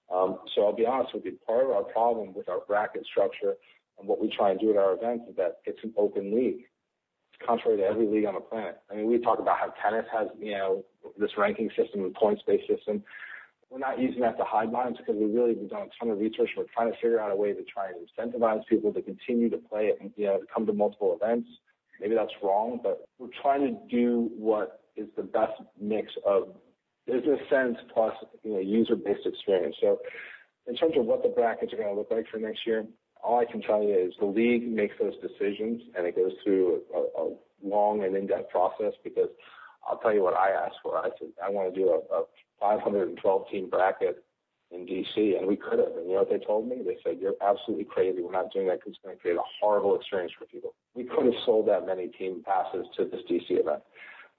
So I'll be honest with you, part of our problem with our bracket structure and what we try and do at our events is that it's an open league. It's contrary to every league on the planet. I mean, we talk about how tennis has, this ranking system and points-based system. We're not using that to hide behind because we've done a ton of research. We're trying to figure out a way to try and incentivize people to continue to play it and, to come to multiple events. Maybe that's wrong, but we're trying to do what is the best mix of business sense plus, user-based experience. So in terms of what the brackets are going to look like for next year, all I can tell you is the league makes those decisions, and it goes through a long and in-depth process, because I'll tell you what I asked for. I said I want to do a 512-team bracket
in D.C., and we could have. And you know what they told me? They said, you're absolutely crazy. We're not doing that because it's going to create a horrible experience for people. We could have sold that many team passes to this D.C. event,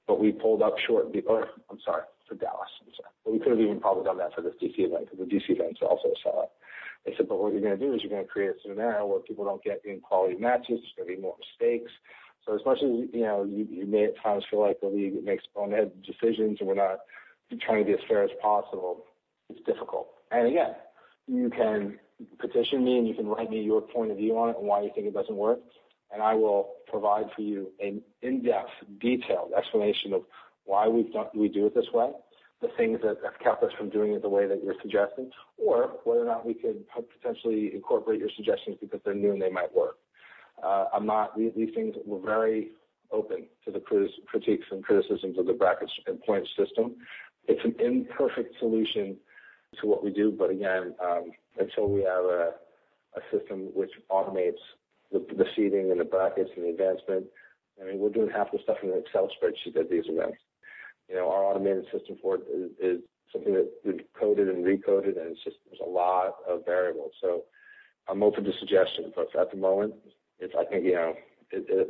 but we pulled up short. For Dallas. But we could have even probably done that for this D.C. event because the D.C. event's also a sellout. They said, but what you're going to do is you're going to create a scenario where people don't get in quality matches. There's going to be more mistakes. So as much as, you may at times feel like the league makes bonehead decisions and we're not trying to be as fair as possible, it's difficult. And again, you can petition me and you can write me your point of view on it and why you think it doesn't work. And I will provide for you an in-depth, detailed explanation of why we do it this way, the things that have kept us from doing it the way that you're suggesting, or whether or not we could potentially incorporate your suggestions because they're new and they might work. These things, we're very open to the critiques and criticisms of the brackets and points system. It's an imperfect solution to what we do, but again, until we have a system which automates the seeding and the brackets and the advancement, I mean, we're doing half the stuff in an Excel spreadsheet at these events. Our automated system for it is something that we've coded and recoded, and there's a lot of variables. So I'm open to suggestions, but at the moment, I think,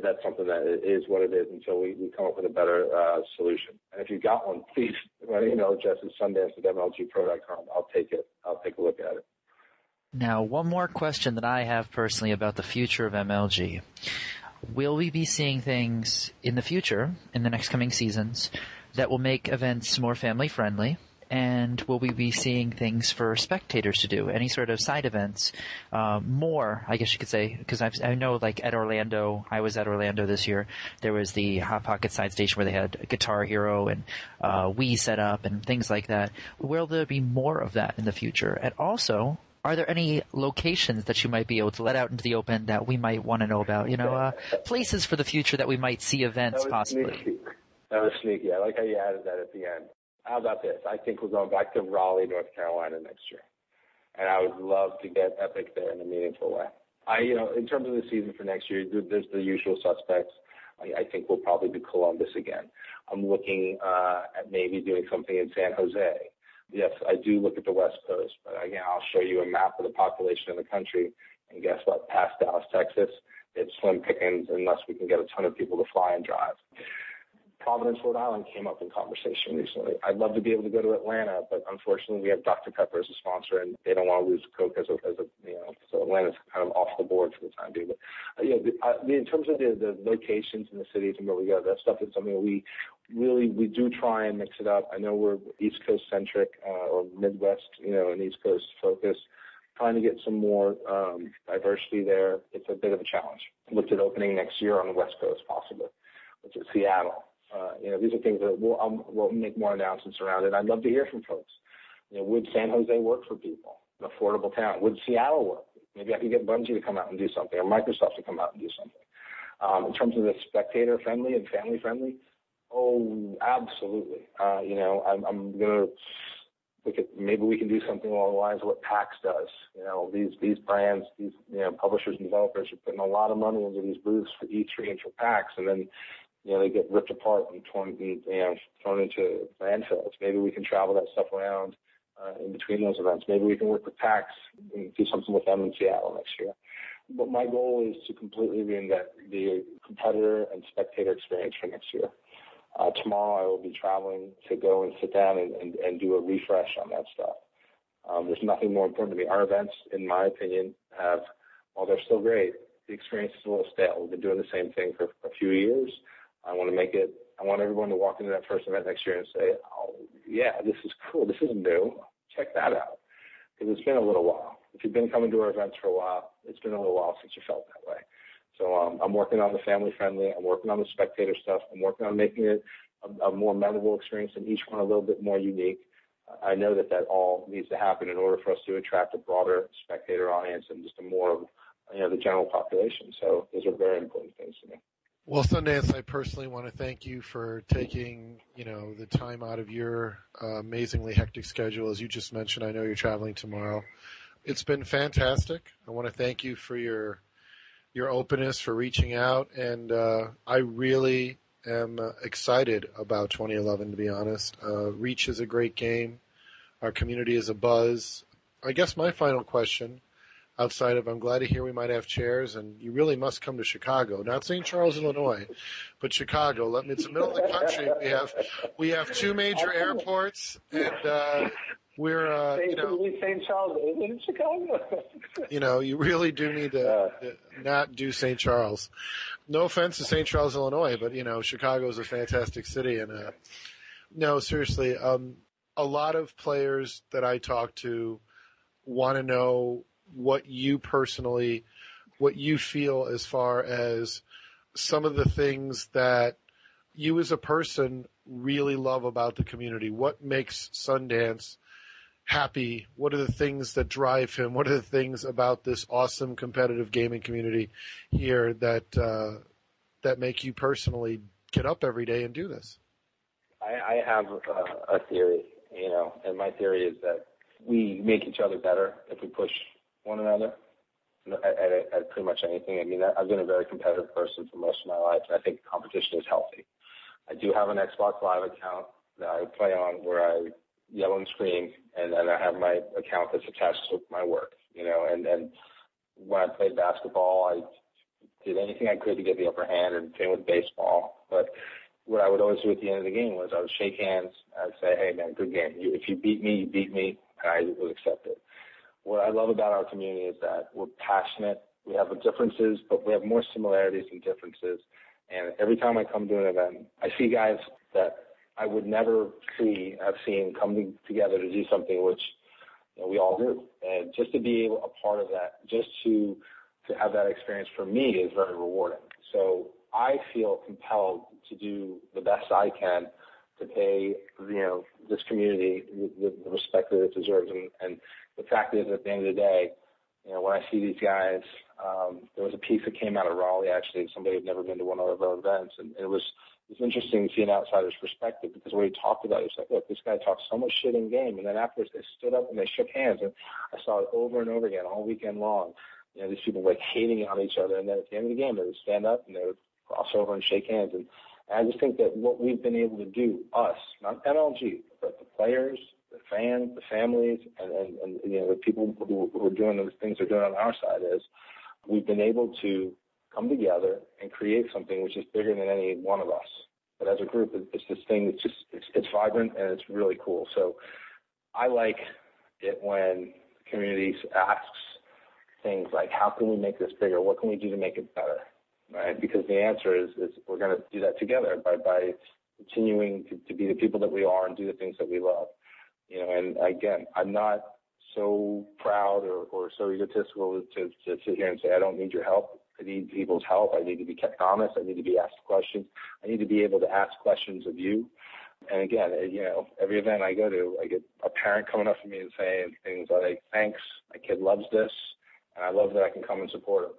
that's something that is what it is until we come up with a better solution. And if you've got one, please, my email address is sundance@mlgpro.com. I'll take it. I'll take a look at it.
Now, one more question that I have personally about the future of MLG. Will we be seeing things in the future, in the next coming seasons, that will make events more family-friendly? And will we be seeing things for spectators to do? Any sort of side events? More, I guess you could say, because I know, like at Orlando, I was at Orlando this year, there was the Hot Pocket side station where they had Guitar Hero and Wii set up and things like that. Will there be more of that in the future? And also, are there any locations that you might be able to let out into the open that we might want to know about? Places for the future that we might see events possibly.
Sneaky. That was sneaky. I like how you added that at the end. How about this? I think we're going back to Raleigh, North Carolina next year. And I would love to get Epic there in a meaningful way. In terms of the season for next year, there's the usual suspects. I think we'll probably do Columbus again. I'm looking at maybe doing something in San Jose. Yes, I do look at the West Coast, but again, I'll show you a map of the population of the country. And guess what? Past Dallas, Texas, it's slim pickings unless we can get a ton of people to fly and drive. Providence, Rhode Island came up in conversation recently. I'd love to be able to go to Atlanta, but unfortunately we have Dr. Pepper as a sponsor, and they don't want to lose Coke so Atlanta's kind of off the board for the time being. But in terms of the locations in the cities and where we go, that stuff is something we do try and mix it up. I know we're East Coast centric or Midwest, and East Coast focus. Trying to get some more diversity there, it's a bit of a challenge. I looked at opening next year on the West Coast, possibly, which is Seattle. These are things that we'll make more announcements around it. I'd love to hear from folks. Would San Jose work for people? An affordable town. Would Seattle work?Maybe I could get Bungie to come out and do something, or Microsoft to come out and do something. In terms of the spectator-friendly and family-friendly, oh, absolutely. I'm going to look at, maybe we can do something along the lines of what PAX does. These brands, these publishers and developers are putting a lot of money into these booths for E3 and for PAX, and then they get ripped apart and thrown into landfills. Maybe we can travel that stuff around in between those events. Maybe we can work with PAX and do something with them in Seattle next year. But my goal is to completely reinvent the competitor and spectator experience for next year. Tomorrow I will be traveling to go and sit down and do a refresh on that stuff. There's nothing more important to me. Our events, in my opinion, while they're still great, the experience is a little stale. We've been doing the same thing for a few years. I want everyone to walk into that first event next year and say, oh, yeah, this is cool. This is new. Check that out. Because it's been a little while. If you've been coming to our events for a while, it's been a little while since you felt that way. So I'm working on the family-friendly. I'm working on the spectator stuff. I'm working on making it a more memorable experience and each one a little bit more unique. I know that all needs to happen in order for us to attract a broader spectator audience and just a more of the general population. So those are very important things to me.
Well, Sundance, I personally want to thank you for taking, the time out of your amazingly hectic schedule. As you just mentioned, I know you're traveling tomorrow. It's been fantastic. I want to thank you for your openness, for reaching out, and I really am excited about 2011, to be honest. Reach is a great game. Our community is a buzz. I guess my final question, outside of I'm glad to hear we might have chairs, and you really must come to Chicago, not St. Charles, Illinois, but Chicago. It's the middle of the country. We have two major airports, and we're
St. Charles is in Chicago.
You really do need to not do St. Charles. No offense to St. Charles, Illinois, but Chicago is a fantastic city, and no, seriously, a lot of players that I talk to want to know what you feel as far as some of the things that you as a person really love about the community. What makes Sundance happy? What are the things that drive him? What are the things about this awesome competitive gaming community here that make you personally get up every day and do this?
I have a theory, and my theory is that we make each other better if we push one another at pretty much anything. I mean, I've been a very competitive person for most of my life, and I think competition is healthy. I do have an Xbox Live account that I play on where I yell and scream, and then I have my account that's attached to my work, and when I played basketball, I did anything I could to get the upper hand, and same with baseball. But what I would always do at the end of the game was I would shake hands. I'd say, hey, man, good game. If you beat me, you beat me, and I would accept it. What I love about our community is that we're passionate. We have differences, but we have more similarities than differences. And every time I come to an event, I see guys that I would never have seen coming together to do something which we all do. And just to be a part of that, just to have that experience for me is very rewarding. So I feel compelled to do the best I can to pay, this community the respect that it deserves. And the fact is, at the end of the day, when I see these guys, there was a piece that came out of Raleigh, actually, somebody had never been to one of our events, and it was interesting to see an outsider's perspective, because what he talked about, he was like, look, this guy talks so much shit in game, and then afterwards they stood up and they shook hands, and I saw it over and over again all weekend long. These people like hating on each other, and then at the end of the game they would stand up and they would cross over and shake hands. And I just think that what we've been able to do, us, not MLG, but the players, the fans, the families, and the people who are doing the things they're doing on our side, is we've been able to come together and create something which is bigger than any one of us. But as a group, it's this thing that's just, it's vibrant and it's really cool. So I like it when the community asks things like, how can we make this bigger? What can we do to make it better? Right? Because the answer is we're going to do that together by continuing to be the people that we are and do the things that we love. And again, I'm not so proud or so egotistical to sit here and say, I don't need your help. I need people's help. I need to be kept honest. I need to be asked questions. I need to be able to ask questions of you. And again, every event I go to, I get a parent coming up to me and saying things like, thanks, my kid loves this, and I love that I can come and support him.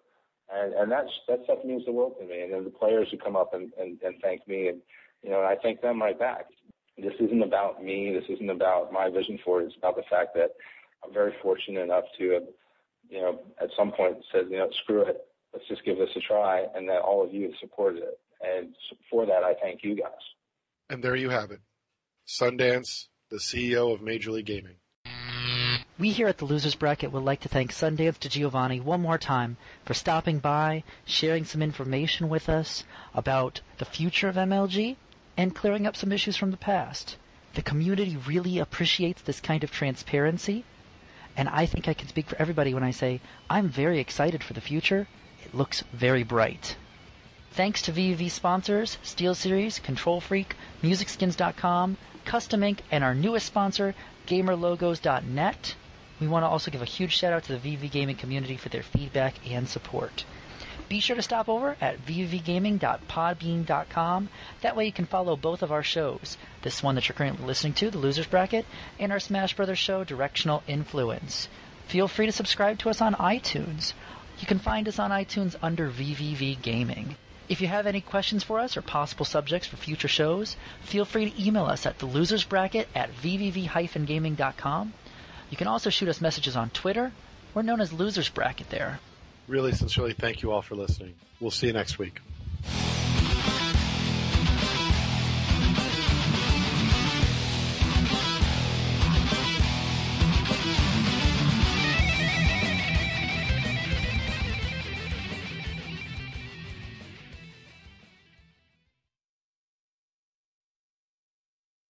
And that stuff means the world to me. And then the players who come up and thank me, and I thank them right back. This isn't about me. This isn't about my vision for it. It's about the fact that I'm very fortunate enough to have, at some point said, screw it, let's just give this a try, and that all of you have supported it. And for that, I thank you guys.
And there you have it. Sundance, the CEO of Major League Gaming.
We here at the Losers Bracket would like to thank Sundance DiGiovanni one more time for stopping by, sharing some information with us about the future of MLG, and clearing up some issues from the past. The community really appreciates this kind of transparency, and I think I can speak for everybody when I say I'm very excited for the future. It looks very bright. Thanks to VVV sponsors, SteelSeries, Control Freak, MusicSkins.com, Custom Ink, and our newest sponsor, GamerLogos.net. We want to also give a huge shout out to the VVV Gaming community for their feedback and support. Be sure to stop over at vvvgaming.podbean.com. That way you can follow both of our shows, this one that you're currently listening to, The Losers Bracket, and our Smash Brothers show, Directional Influence. Feel free to subscribe to us on iTunes. You can find us on iTunes under VVV Gaming. If you have any questions for us or possible subjects for future shows, feel free to email us at thelosersbracket@vvv-gaming.com. You can also shoot us messages on Twitter. We're known as Losers Bracket there.
Really, sincerely, thank you all for listening. We'll see you next week.